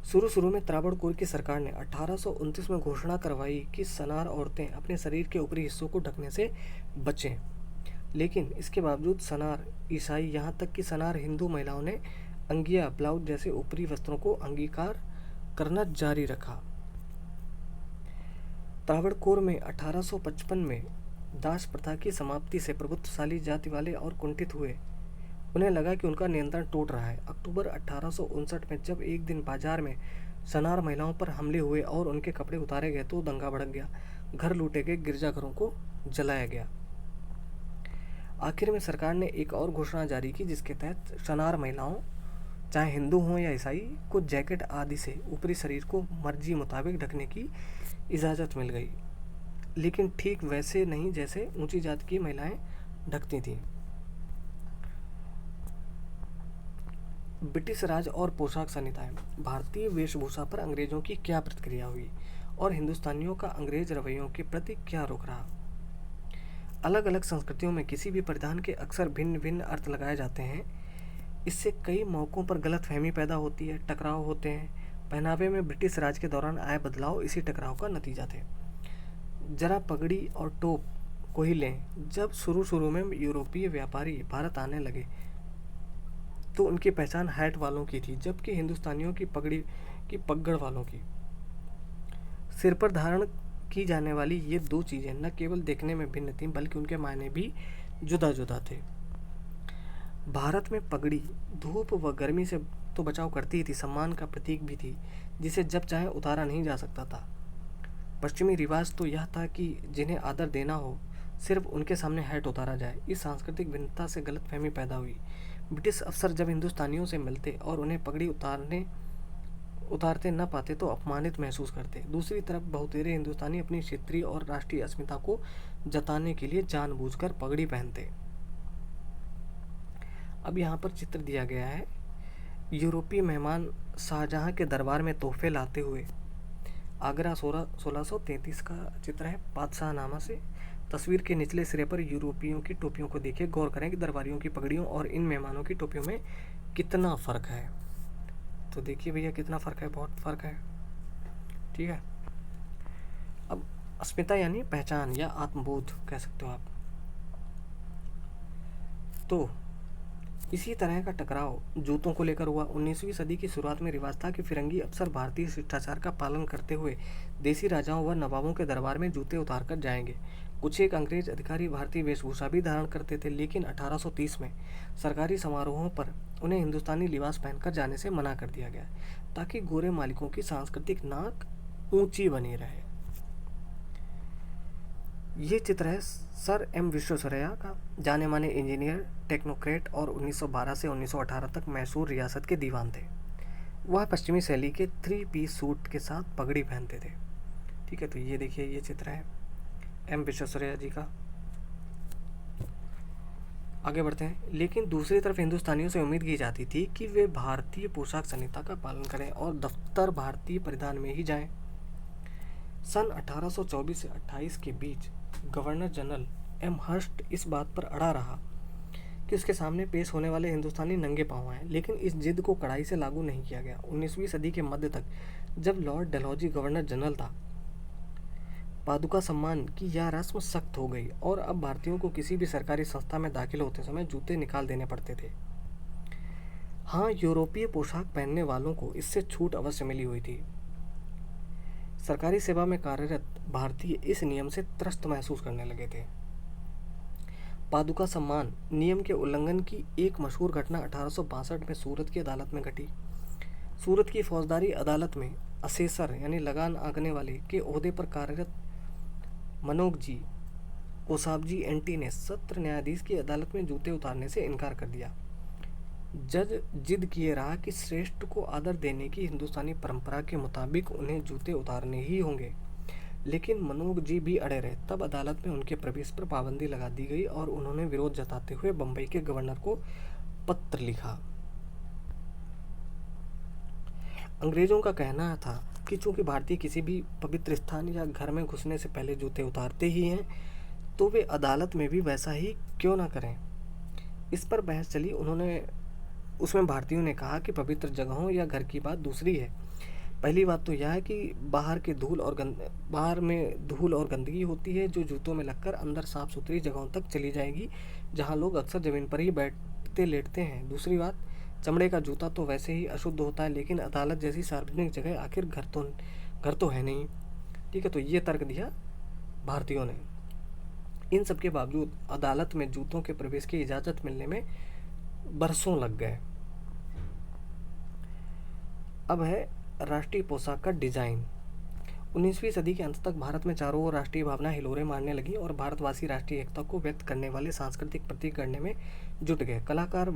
शुरू में त्रावणकोर की सरकार ने 1829 में घोषणा करवाई कि सनार औरतें अपने शरीर के ऊपरी हिस्सों को ढकने से बचें, लेकिन इसके बावजूद सनार ईसाई, यहाँ तक कि सनार हिंदू महिलाओं ने अंगिया, ब्लाउज जैसे ऊपरी वस्त्रों को अंगीकार करना जारी रखा। त्रावणकोर में 1855 में दास प्रथा की समाप्ति से प्रभुत्वशाली जाति वाले और कुंठित हुए। उन्हें लगा कि उनका नियंत्रण टूट रहा है। अक्टूबर 1859 में जब एक दिन बाजार में सनार महिलाओं पर हमले हुए और उनके कपड़े उतारे गए तो दंगा भड़क गया। घर लूटे गए, गिरजाघरों को जलाया गया। आखिर में सरकार ने एक और घोषणा जारी की जिसके तहत सनार महिलाओं, चाहे हिंदू हों या ईसाई, को जैकेट आदि से ऊपरी शरीर को मर्जी मुताबिक ढकने की इजाज़त मिल गई, लेकिन ठीक वैसे नहीं जैसे ऊंची जाति की महिलाएं ढकती थीं। ब्रिटिश राज और पोशाक संहिताएं। भारतीय वेशभूषा पर अंग्रेजों की क्या प्रतिक्रिया हुई और हिंदुस्तानियों का अंग्रेज रवैयों के प्रति क्या रुख रहा। अलग अलग संस्कृतियों में किसी भी परिधान के अक्सर भिन्न भिन्न अर्थ लगाए जाते हैं। इससे कई मौक़ों पर गलतफहमी पैदा होती है, टकराव होते हैं। पहनावे में ब्रिटिश राज के दौरान आए बदलाव इसी टकराव का नतीजा थे। जरा पगड़ी और टोप को ही लें। जब शुरू में यूरोपीय व्यापारी भारत आने लगे तो उनकी पहचान हैट वालों की थी, जबकि हिंदुस्तानियों की पगड़ी की पगड़ वालों की। सिर पर धारण की जाने वाली ये दो चीज़ें न केवल देखने में भिन्न थीं बल्कि उनके मायने भी जुदा जुदा थे। भारत में पगड़ी धूप व गर्मी से तो बचाव करती ही थी, सम्मान का प्रतीक भी थी जिसे जब चाहे उतारा नहीं जा सकता था। पश्चिमी रिवाज तो यह था कि जिन्हें आदर देना हो सिर्फ उनके सामने हैट उतारा जाए। इस सांस्कृतिक भिन्नता से गलतफहमी पैदा हुई। ब्रिटिश अफसर जब हिंदुस्तानियों से मिलते और उन्हें पगड़ी उतारते न पाते तो अपमानित महसूस करते। दूसरी तरफ बहुतेरे हिंदुस्तानी अपनी क्षेत्रीय और राष्ट्रीय अस्मिता को जताने के लिए जानबूझकर पगड़ी पहनते। अब यहाँ पर चित्र दिया गया है। यूरोपीय मेहमान शाहजहां के दरबार में तोहफे लाते हुए। आगरा 1633 का चित्र है बादशाहनामा से। तस्वीर के निचले सिरे पर यूरोपियों की टोपियों को देखिए। गौर करें कि दरबारियों की पगड़ियों और इन मेहमानों की टोपियों में कितना फ़र्क है। तो देखिए भैया कितना फ़र्क है, बहुत फ़र्क है। ठीक है। अब अस्मिता यानी पहचान या आत्मबोध कह सकते हो आप। तो इसी तरह का टकराव जूतों को लेकर हुआ। 19वीं सदी की शुरुआत में रिवाज था कि फिरंगी अफसर भारतीय शिष्टाचार का पालन करते हुए देसी राजाओं व नवाबों के दरबार में जूते उतार कर जाएंगे। कुछ एक अंग्रेज अधिकारी भारतीय वेशभूषा भी धारण करते थे, लेकिन 1830 में सरकारी समारोहों पर उन्हें हिंदुस्तानी लिबास पहनकर जाने से मना कर दिया गया ताकि गोरे मालिकों की सांस्कृतिक नाक ऊंची बनी रहे। ये चित्र है सर एम विश्वेश्वरैया का, जाने माने इंजीनियर, टेक्नोक्रेट और 1912 से 1918 तक मैसूर रियासत के दीवान थे। वह पश्चिमी शैली के 3 पीस सूट के साथ पगड़ी पहनते थे। ठीक है, तो ये देखिए ये चित्र है एम विश्वेश्वरैया जी का। आगे बढ़ते हैं। लेकिन दूसरी तरफ हिंदुस्तानियों से उम्मीद की जाती थी कि वे भारतीय पोशाक संहिता का पालन करें और दफ्तर भारतीय परिधान में ही जाएं। सन 1824 से 28 के बीच गवर्नर जनरल एम हर्स्ट इस बात पर अड़ा रहा कि उसके सामने पेश होने वाले हिंदुस्तानी नंगे पांव आए, लेकिन इस जिद को कड़ाई से लागू नहीं किया गया। 19वीं सदी के मध्य तक जब लॉर्ड डलहौजी गवर्नर जनरल था, पादुका सम्मान की यह रस्म सख्त हो गई और अब भारतीयों को किसी भी सरकारी संस्था में दाखिल होते समय जूते निकाल देने पड़ते थे। हाँ, यूरोपीय पोशाक पहनने वालों को इससे छूट अवश्य मिली हुई थी। सरकारी सेवा में कार्यरत भारतीय इस नियम से त्रस्त महसूस करने लगे थे। पादुका सम्मान नियम के उल्लंघन की एक मशहूर घटना 1862 में सूरत की अदालत में घटी। सूरत की फौजदारी अदालत में असेसर यानी लगान आंकने वाले के ओहदे पर कार्यरत मनोज जी कोसाबजी एंटी ने सत्र न्यायाधीश की अदालत में जूते उतारने से इनकार कर दिया। जज जिद किए रहा कि श्रेष्ठ को आदर देने की हिंदुस्तानी परंपरा के मुताबिक उन्हें जूते उतारने ही होंगे, लेकिन मनोज जी भी अड़े रहे। तब अदालत में उनके प्रवेश पर पाबंदी लगा दी गई और उन्होंने विरोध जताते हुए बंबई के गवर्नर को पत्र लिखा। अंग्रेजों का कहना था कि चूंकि भारतीय किसी भी पवित्र स्थान या घर में घुसने से पहले जूते उतारते ही हैं, तो वे अदालत में भी वैसा ही क्यों ना करें। इस पर बहस चली। उसमें भारतीयों ने कहा कि पवित्र जगहों या घर की बात दूसरी है। पहली बात तो यह है कि बाहर में धूल और गंदगी होती है जो जूतों में लगकर अंदर साफ सुथरी जगहों तक चली जाएगी जहां लोग अक्सर जमीन पर ही बैठते लेटते हैं। दूसरी बात, चमड़े का जूता तो वैसे ही अशुद्ध होता है, लेकिन अदालत जैसी सार्वजनिक जगह आखिर घर तो है नहीं। ठीक है, तो ये तर्क दिया भारतीयों ने। इन सब के बावजूद अदालत में जूतों के प्रवेश की इजाज़त मिलने में बरसों लग गए। अब है राष्ट्रीय पोशाक का डिजाइन। 19वीं सदी के अंत तक भारत में चारों ओर राष्ट्रीय भावना हिलोरे मारने लगी और भारतवासी राष्ट्रीय एकता को व्यक्त करने वाले सांस्कृतिक प्रतीक गढ़ने में जुट गए। कलाकार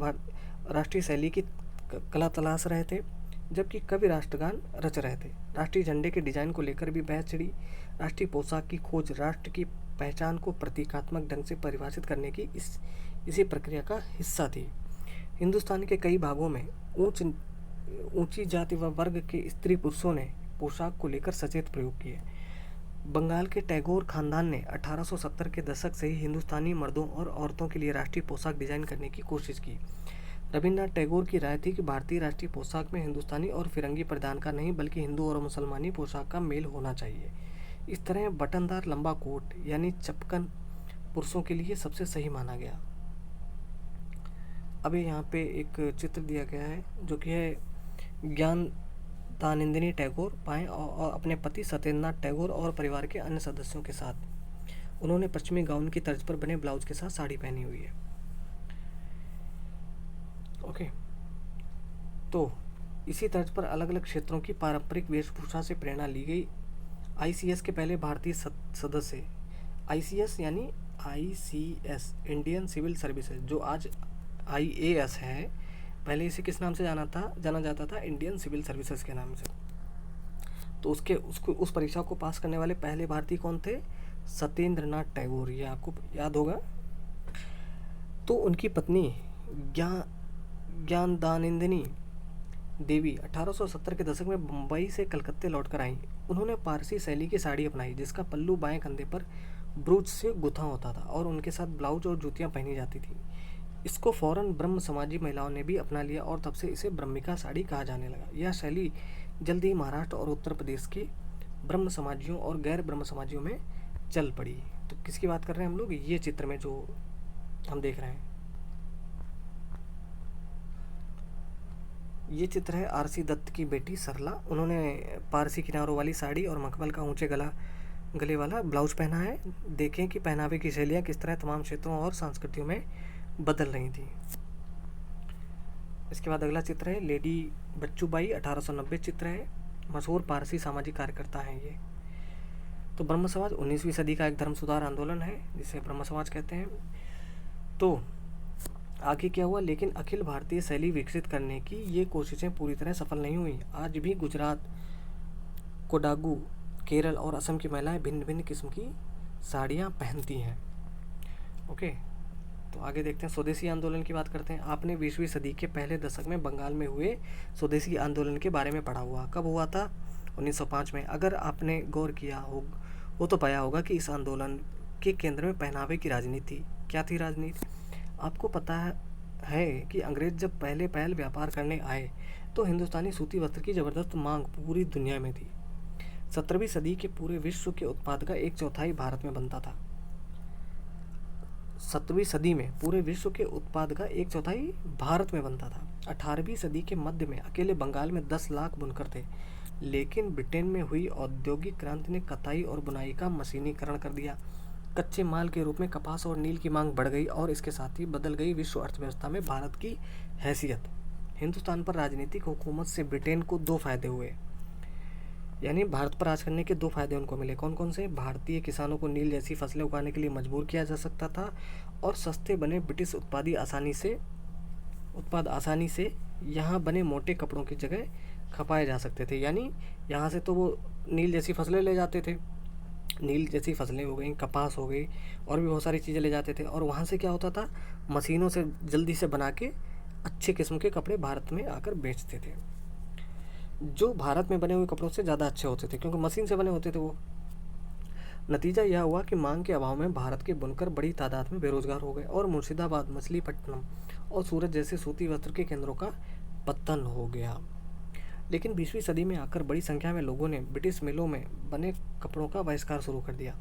राष्ट्रीय शैली की कला तलाश रहे थे, जबकि कवि राष्ट्रगान रच रहे थे। राष्ट्रीय झंडे के डिजाइन को लेकर भी बहस छिड़ी। राष्ट्रीय पोशाक की खोज राष्ट्र की पहचान को प्रतीकात्मक ढंग से परिभाषित करने की इसी प्रक्रिया का हिस्सा थी। हिंदुस्तान के कई भागों में ऊंची जाति व वर्ग के स्त्री पुरुषों ने पोशाक को लेकर सचेत प्रयोग किए। बंगाल के टैगोर खानदान ने 1870 के दशक से ही हिंदुस्तानी मर्दों और औरतों के लिए राष्ट्रीय पोशाक डिजाइन करने की कोशिश की। रविन्द्रनाथ टैगोर की राय थी कि भारतीय राष्ट्रीय पोशाक में हिंदुस्तानी और फिरंगी परिधान का नहीं बल्कि हिंदू और मुसलमानी पोशाक का मेल होना चाहिए। इस तरह बटनदार लंबा कोट यानी चपकन पुरुषों के लिए सबसे सही माना गया। अभी यहाँ पे एक चित्र दिया गया है जो कि है ज्ञानदानिंदिनी टैगोर पाएँ और अपने पति सत्येंद्रनाथ टैगोर और परिवार के अन्य सदस्यों के साथ। उन्होंने पश्चिमी गाउन की तर्ज पर बने ब्लाउज के साथ साड़ी पहनी हुई है। ओके, तो इसी तर्ज पर अलग अलग क्षेत्रों की पारंपरिक वेशभूषा से प्रेरणा ली गई। ICS के पहले भारतीय सदस्य, ICS यानी ICS इंडियन सिविल सर्विसेज, जो आज IAS है, पहले इसे किस नाम से जाना जाता था? इंडियन सिविल सर्विसेज के नाम से। तो उस परीक्षा को पास करने वाले पहले भारतीय कौन थे? सत्येंद्रनाथ टैगोर, ये आपको याद होगा। तो उनकी पत्नी ज्ञानदानिंदिनी देवी 1870 के दशक में मुंबई से कलकत्ते लौटकर आईं। उन्होंने पारसी शैली की साड़ी अपनाई जिसका पल्लू बाएं कंधे पर ब्रूच से गुथा होता था और उनके साथ ब्लाउज और जूतियां पहनी जाती थी। इसको फौरन ब्रह्म समाजी महिलाओं ने भी अपना लिया और तब से इसे ब्रह्मिका साड़ी कहा जाने लगा। यह शैली जल्दी ही महाराष्ट्र और उत्तर प्रदेश के ब्रह्म समाजियों और गैर ब्रह्म समाजियों में चल पड़ी। तो किसकी बात कर रहे हैं हम लोग? ये चित्र में जो हम देख रहे हैं, ये चित्र है RC दत्त की बेटी सरला। उन्होंने पारसी किनारों वाली साड़ी और मखमल का ऊंचे गले वाला ब्लाउज पहना है। देखें कि पहनावे की शैलियाँ किस तरह तमाम क्षेत्रों और संस्कृतियों में बदल रही थी। इसके बाद अगला चित्र है लेडी बच्चूबाई, 1890 चित्र है। मशहूर पारसी सामाजिक कार्यकर्ता हैं ये। तो ब्रह्म समाज 19वीं सदी का एक धर्म सुधार आंदोलन है जिसे ब्रह्म समाज कहते हैं। तो आगे क्या हुआ? लेकिन अखिल भारतीय शैली विकसित करने की ये कोशिशें पूरी तरह सफल नहीं हुई। आज भी गुजरात, कोडागू, केरल और असम की महिलाएं भिन्न भिन्न किस्म की साड़ियाँ पहनती हैं। ओके, तो आगे देखते हैं, स्वदेशी आंदोलन की बात करते हैं। आपने 20वीं सदी के पहले दशक में बंगाल में हुए स्वदेशी आंदोलन के बारे में पढ़ा हुआ। कब हुआ था? 1905 में। अगर आपने गौर किया हो तो पाया होगा कि इस आंदोलन के केंद्र में पहनावे की राजनीति थी। क्या थी राजनीति? आपको पता है कि अंग्रेज जब पहल व्यापार करने आए तो हिंदुस्तानी सूती वस्त्र की ज़बरदस्त मांग पूरी दुनिया में थी। 17वीं सदी के पूरे विश्व के उत्पाद का 1/4 भारत में बनता था। 17वीं सदी में पूरे विश्व के उत्पाद का 1/4 भारत में बनता था। 18वीं सदी के मध्य में अकेले बंगाल में 10 लाख बुनकर थे, लेकिन ब्रिटेन में हुई औद्योगिक क्रांति ने कताई और बुनाई का मशीनीकरण कर दिया। कच्चे माल के रूप में कपास और नील की मांग बढ़ गई और इसके साथ ही बदल गई विश्व अर्थव्यवस्था में भारत की हैसियत। हिंदुस्तान पर राजनीतिक हुकूमत से ब्रिटेन को दो फायदे हुए, यानी भारत पर राज करने के दो फायदे उनको मिले। कौन कौन से? भारतीय किसानों को नील जैसी फसलें उगाने के लिए मजबूर किया जा सकता था और सस्ते बने ब्रिटिश उत्पाद आसानी से यहाँ बने मोटे कपड़ों की जगह खपाए जा सकते थे। यानी यहाँ से तो वो नील जैसी फसलें ले जाते थे, नील जैसी फसलें हो गई, कपास हो गई और भी बहुत सारी चीज़ें ले जाते थे, और वहाँ से क्या होता था, मशीनों से जल्दी से बना के अच्छे किस्म के कपड़े भारत में आकर बेचते थे, जो भारत में बने हुए कपड़ों से ज़्यादा अच्छे होते थे क्योंकि मशीन से बने होते थे वो। नतीजा यह हुआ कि मांग के अभाव में भारत के बुनकर बड़ी तादाद में बेरोजगार हो गए और मुर्शिदाबाद, मछलीपट्टनम और सूरत जैसे सूती वस्त्र के केंद्रों का पतन हो गया। लेकिन 20वीं सदी में आकर बड़ी संख्या में लोगों ने ब्रिटिश मिलों में बने कपड़ों का बहिष्कार शुरू कर दिया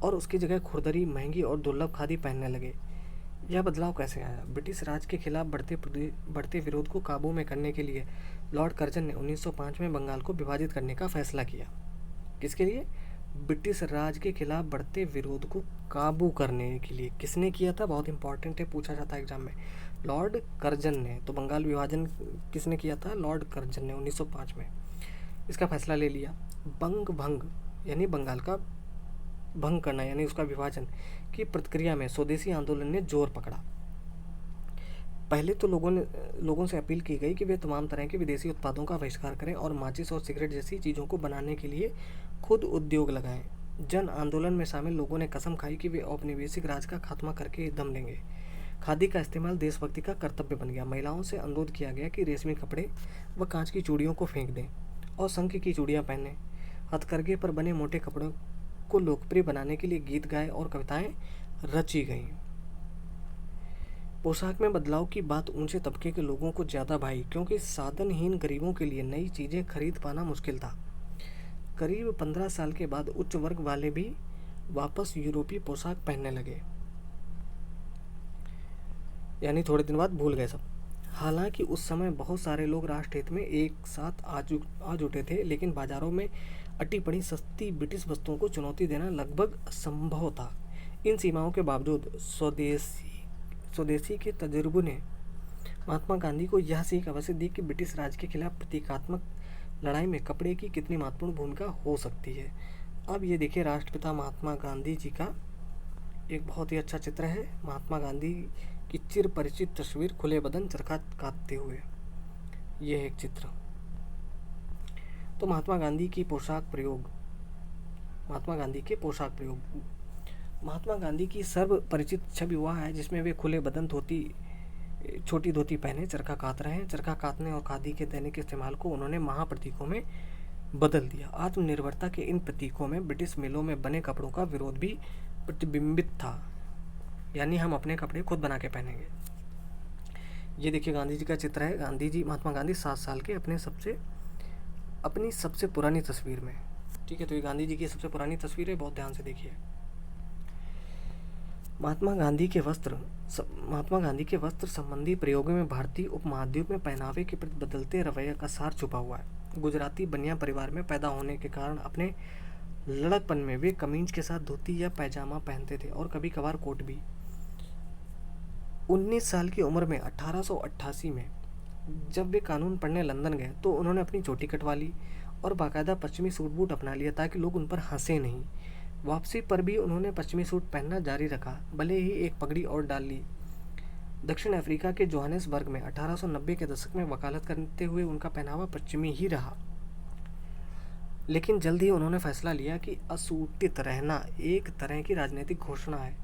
और उसकी जगह खुरदरी, महंगी और दुर्लभ खादी पहनने लगे। यह बदलाव कैसे आया? ब्रिटिश राज के खिलाफ बढ़ते विरोध को काबू में करने के लिए लॉर्ड कर्जन ने 1905 में बंगाल को विभाजित करने का फैसला किया। किसके लिए? ब्रिटिश राज के खिलाफ बढ़ते विरोध को काबू करने के लिए। किसने किया था? बहुत इंपॉर्टेंट है, पूछा जाता है एग्जाम में। लॉर्ड कर्जन ने। तो बंगाल विभाजन किसने किया था? लॉर्ड कर्जन ने 1905 में इसका फैसला ले लिया। भंग यानी बंगाल का भंग करना यानी उसका विभाजन की प्रतिक्रिया में स्वदेशी आंदोलन ने जोर पकड़ा। पहले तो लोगों से अपील की गई कि वे तमाम तरह के विदेशी उत्पादों का बहिष्कार करें और माचिस और सिगरेट जैसी चीज़ों को बनाने के लिए खुद उद्योग लगाएं। जन आंदोलन में शामिल लोगों ने कसम खाई कि वे औपनिवेशिक राज का खात्मा करके ही दम लेंगे। खादी का इस्तेमाल देशभक्ति का कर्तव्य बन गया। महिलाओं से अनुरोध किया गया कि रेशमी कपड़े व कांच की चूड़ियों को फेंक दें और शंख की चूड़ियाँ पहनें। हथकरघे पर बने मोटे कपड़ों को लोकप्रिय बनाने के लिए गीत गाए और कविताएं रची गईं। पोशाक में बदलाव की बात ऊंचे तबके के लोगों को ज़्यादा भाई क्योंकि साधनहीन गरीबों के लिए नई चीज़ें खरीद पाना मुश्किल था। करीब 15 साल के बाद उच्च वर्ग वाले भी वापस यूरोपीय पोशाक पहनने लगे, यानी थोड़े दिन बाद भूल गए सब। हालांकि उस समय बहुत सारे लोग राष्ट्रहित में एक साथ आ जुटे थे, लेकिन बाजारों में अटी पड़ी सस्ती ब्रिटिश वस्तुओं को चुनौती देना लगभग असंभव था। इन सीमाओं के बावजूद स्वदेशी के तजुर्बे ने महात्मा गांधी को यह सीख अवश्य दी कि ब्रिटिश राज के खिलाफ प्रतीकात्मक लड़ाई में कपड़े की कितनी महत्वपूर्ण भूमिका हो सकती है। अब ये देखिए राष्ट्रपिता महात्मा गांधी जी का एक बहुत ही अच्छा चित्र है। महात्मा गांधी की चिर परिचित तस्वीर खुले बदन चरखा काटते हुए, यह एक चित्र। तो महात्मा गांधी के पोशाक प्रयोग। महात्मा गांधी की सर्वपरिचित छवि वह है जिसमें वे खुले बदन छोटी धोती पहने चरखा कात रहे हैं। चरखा कातने और खादी के दैनिक इस्तेमाल को उन्होंने महाप्रतीकों में बदल दिया। आत्मनिर्भरता के इन प्रतीकों में ब्रिटिश मिलों में बने कपड़ों का विरोध भी प्रतिबिंबित था, यानी हम अपने कपड़े खुद बना के पहनेंगे। ये देखिए गांधी जी का चित्र है। महात्मा गांधी 7 साल के अपनी सबसे पुरानी तस्वीर में। ठीक है, तो ये गांधी जी की सबसे पुरानी तस्वीर है, बहुत ध्यान से देखिए। महात्मा गांधी के वस्त्र संबंधी प्रयोगों में भारतीय उपमहाद्वीप में पहनावे के प्रति बदलते रवैये का सार छुपा हुआ है। गुजराती बनिया परिवार में पैदा होने के कारण अपने लड़कपन में वे कमीज के साथ धोती या पैजामा पहनते थे और कभी कभार कोट भी। 19 साल की उम्र में 1888 में जब वे कानून पढ़ने लंदन गए तो उन्होंने अपनी चोटी कटवा ली और बाकायदा पश्चिमी सूट बूट अपना लिया ताकि लोग उन पर हंसे नहीं। वापसी पर भी उन्होंने पश्चिमी सूट पहनना जारी रखा, भले ही एक पगड़ी और डाल ली। दक्षिण अफ्रीका के जोहानिसबर्ग में 1890 के दशक में वकालत करते हुए उनका पहनावा पश्चिमी ही रहा, लेकिन जल्द ही उन्होंने फैसला लिया कि असूटित रहना एक तरह की राजनीतिक घोषणा है।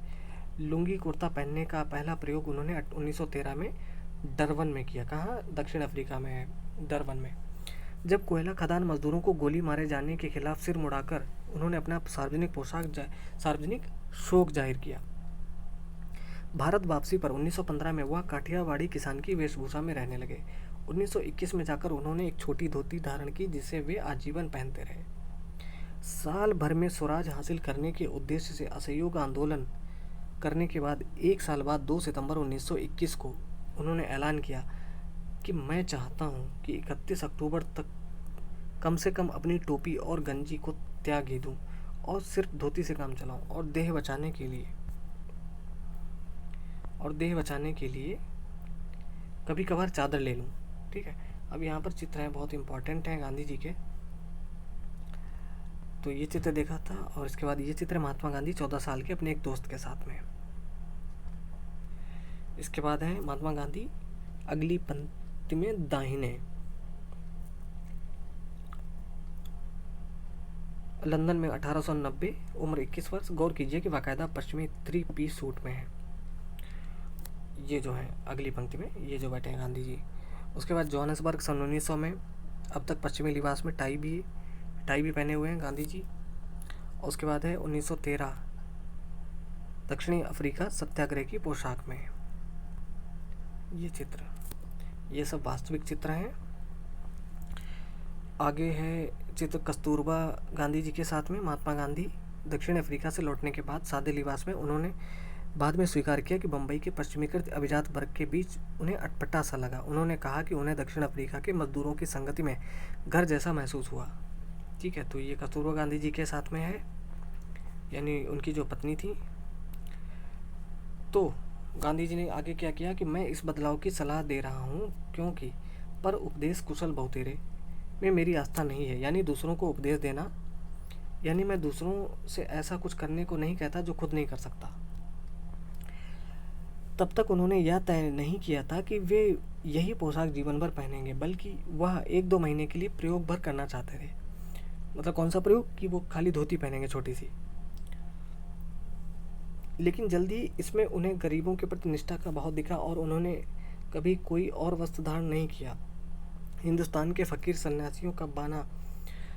लुंगी कुर्ता पहनने का पहला प्रयोग उन्होंने 1913 में डरबन में किया। कहाँ? दक्षिण अफ्रीका में है, डरबन में। जब कोयला खदान मजदूरों को गोली मारे जाने के खिलाफ सिर मुड़ाकर उन्होंने अपना सार्वजनिक शोक जाहिर किया। भारत वापसी पर 1915 में वह काठियावाड़ी किसान की वेशभूषा में रहने लगे। 1921 में जाकर उन्होंने एक छोटी धोती धारण की जिसे वे आजीवन पहनते रहे। साल भर में स्वराज हासिल करने के उद्देश्य से असहयोग आंदोलन करने के बाद 1 साल बाद 2 सितंबर 1921 को उन्होंने ऐलान किया कि मैं चाहता हूं कि 31 अक्टूबर तक कम से कम अपनी टोपी और गंजी को त्याग ही दूं और सिर्फ धोती से काम चलाऊं और देह बचाने के लिए कभी कभार चादर ले लूं। ठीक है, अब यहाँ पर चित्र हैं, बहुत इंपॉर्टेंट हैं गांधी जी के। तो ये चित्र देखा था, और इसके बाद ये चित्र महात्मा गांधी 14 साल के अपने एक दोस्त के साथ में। इसके बाद है महात्मा गांधी अगली पंक्ति में दाहिने, लंदन में 1890, उम्र 21 वर्ष। गौर कीजिए कि बाकायदा पश्चिमी 3-piece सूट में है, ये जो है अगली पंक्ति में ये जो बैठे हैं गांधी जी। उसके बाद जोहानिसबर्ग सन 1900 में, अब तक पश्चिमी लिबास में टाई भी पहने हुए हैं गांधी जी। और उसके बाद है 1913, दक्षिणी अफ्रीका सत्याग्रह की पोशाक में। ये चित्र, ये सब वास्तविक चित्र हैं। आगे है चित्र कस्तूरबा गांधी जी के साथ में। महात्मा गांधी दक्षिण अफ्रीका से लौटने के बाद सादे लिबास में उन्होंने बाद में स्वीकार किया कि बम्बई के पश्चिमीकृत अभिजात वर्ग के बीच उन्हें अटपटा सा लगा। उन्होंने कहा कि उन्हें दक्षिण अफ्रीका के मजदूरों की संगति में घर जैसा महसूस हुआ। ठीक है, तो ये कस्तूरबा गांधी जी के साथ में है, यानी उनकी जो पत्नी थी। तो गांधी जी ने आगे क्या किया कि मैं इस बदलाव की सलाह दे रहा हूँ क्योंकि पर उपदेश कुशल बहुतेरे में मेरी आस्था नहीं है। यानी दूसरों को उपदेश देना, यानी मैं दूसरों से ऐसा कुछ करने को नहीं कहता जो खुद नहीं कर सकता। तब तक उन्होंने यह तय नहीं किया था कि वे यही पोशाक जीवन भर पहनेंगे, बल्कि वह 1-2 महीने के लिए प्रयोग भर करना चाहते थे। मतलब कौन सा प्रयोग, कि वो खाली धोती पहनेंगे छोटी सी। लेकिन जल्दी इसमें उन्हें गरीबों के प्रति निष्ठा का भाव दिखा और उन्होंने कभी कोई और वस्त्र धारण नहीं किया। हिंदुस्तान के फकीर सन्यासियों का बाना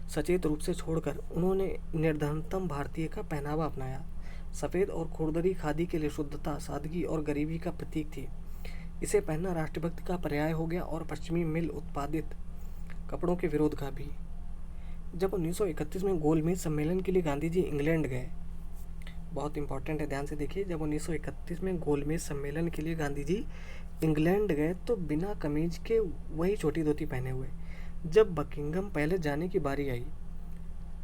सचेत रूप से छोड़कर उन्होंने निर्धनतम भारतीय का पहनावा अपनाया। सफ़ेद और खुरदरी खादी के लिए शुद्धता, सादगी और गरीबी का प्रतीक थी। इसे पहनना राष्ट्रभक्ति का पर्याय हो गया और पश्चिमी मिल उत्पादित कपड़ों के विरोध का भी। जब 1931 में गोलमेज सम्मेलन के लिए गांधी जी इंग्लैंड गए, बहुत इंपॉर्टेंट है, ध्यान से देखिए। जब 1931 में गोलमेज सम्मेलन के लिए गांधी जी इंग्लैंड गए तो बिना कमीज के वही छोटी धोती पहने हुए। जब बकिंगम पैलेस जाने की बारी आई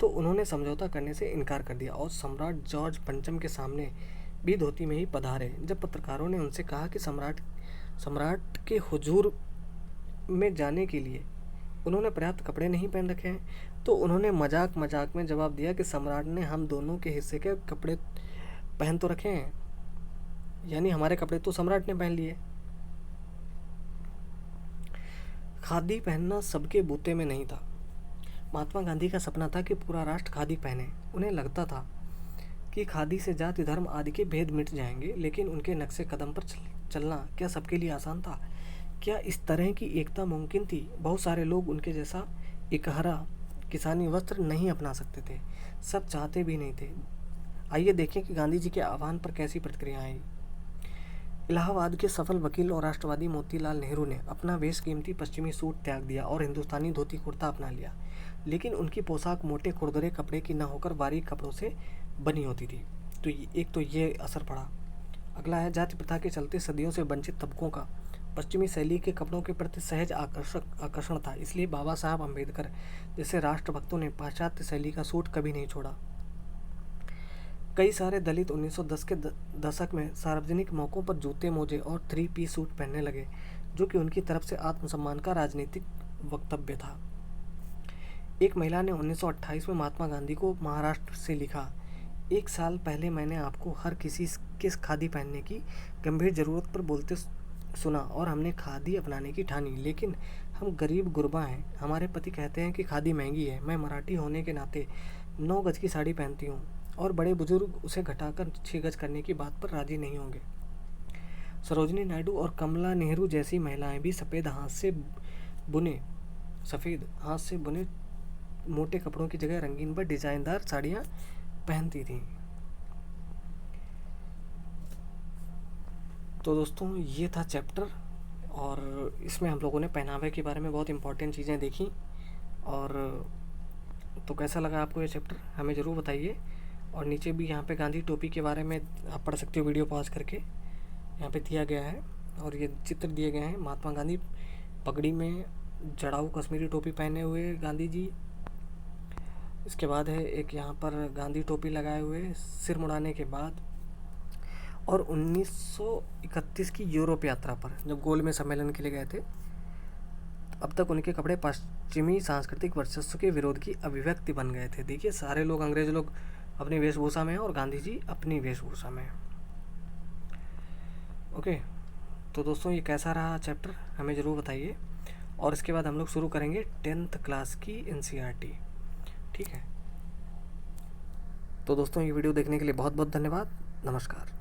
तो उन्होंने समझौता करने से इनकार कर दिया और सम्राट जॉर्ज पंचम के सामने भी धोती में ही पधारे। जब पत्रकारों ने उनसे कहा कि सम्राट के हुजूर में जाने के लिए उन्होंने पर्याप्त कपड़े नहीं पहन रखे हैं, तो उन्होंने मजाक में जवाब दिया कि सम्राट ने हम दोनों के हिस्से के कपड़े पहन तो रखे हैं, यानी हमारे कपड़े तो सम्राट ने पहन लिए। खादी पहनना सबके बूते में नहीं था। महात्मा गांधी का सपना था कि पूरा राष्ट्र खादी पहने। उन्हें लगता था कि खादी से जाति धर्म आदि के भेद मिट जाएंगे, लेकिन उनके नक्शे कदम पर चलना क्या सबके लिए आसान था? क्या इस तरह की एकता मुमकिन थी? बहुत सारे लोग उनके जैसा इकहरा किसानी वस्त्र नहीं अपना सकते थे, सब चाहते भी नहीं थे। आइए देखें कि गांधी जी के आह्वान पर कैसी प्रतिक्रिया आई। इलाहाबाद के सफल वकील और राष्ट्रवादी मोतीलाल नेहरू ने अपना बेशकीमती पश्चिमी सूट त्याग दिया और हिंदुस्तानी धोती कुर्ता अपना लिया, लेकिन उनकी पोशाक मोटे खुरदरे कपड़े की न होकर बारीक कपड़ों से बनी होती थी। तो एक तो ये असर पड़ा। अगला है जाति प्रथा के चलते सदियों से वंचित तबकों का पश्चिमी शैली के कपड़ों के प्रति सहज आकर्षण था। इसलिए बाबा साहब अम्बेडकर जैसे राष्ट्रभक्तों ने पाश्चात्य शैली का सूट कभी नहीं छोड़ा। कई सारे दलित 1910 के दशक में सार्वजनिक मौक़ों पर जूते मोजे और 3-piece सूट पहनने लगे, जो कि उनकी तरफ से आत्मसम्मान का राजनीतिक वक्तव्य था। एक महिला ने 1928 में महात्मा गांधी को महाराष्ट्र से लिखा, 1 साल पहले मैंने आपको हर किसी के खादी पहनने की गंभीर ज़रूरत पर बोलते सुना और हमने खादी अपनाने की ठानी, लेकिन हम गरीब गुरबा हैं। हमारे पति कहते हैं कि खादी महंगी है। मैं मराठी होने के नाते 9 गज की साड़ी पहनती हूँ और बड़े बुजुर्ग उसे घटाकर 6 गज करने की बात पर राजी नहीं होंगे। सरोजिनी नायडू और कमला नेहरू जैसी महिलाएं भी सफ़ेद हाथ से बुने मोटे कपड़ों की जगह रंगीन व डिजाइनदार साड़ियाँ पहनती थीं। तो दोस्तों ये था चैप्टर, और इसमें हम लोगों ने पहनावे के बारे में बहुत इंपॉर्टेंट चीज़ें देखी। और तो कैसा लगा आपको ये चैप्टर, हमें ज़रूर बताइए। और नीचे भी यहाँ पे गांधी टोपी के बारे में आप पढ़ सकते हो, वीडियो पॉज करके यहाँ पे दिया गया है। और ये चित्र दिए गए हैं, महात्मा गांधी पगड़ी में जड़ाऊ कश्मीरी टोपी पहने हुए गांधी जी, इसके बाद है एक यहाँ पर गांधी टोपी लगाए हुए सिर मुड़ाने के बाद, और 1931 की यूरोप यात्रा पर जब गोल में सम्मेलन के लिए गए थे, अब तक उनके कपड़े पश्चिमी सांस्कृतिक वर्चस्व के विरोध की अभिव्यक्ति बन गए थे। देखिए सारे लोग, अंग्रेज लोग अपनी वेशभूषा में हैं और गांधी जी अपनी वेशभूषा में हैं। ओके, तो दोस्तों ये कैसा रहा चैप्टर हमें ज़रूर बताइए, और इसके बाद हम लोग शुरू करेंगे 10th क्लास की NCERT। ठीक है, तो दोस्तों ये वीडियो देखने के लिए बहुत बहुत धन्यवाद। नमस्कार।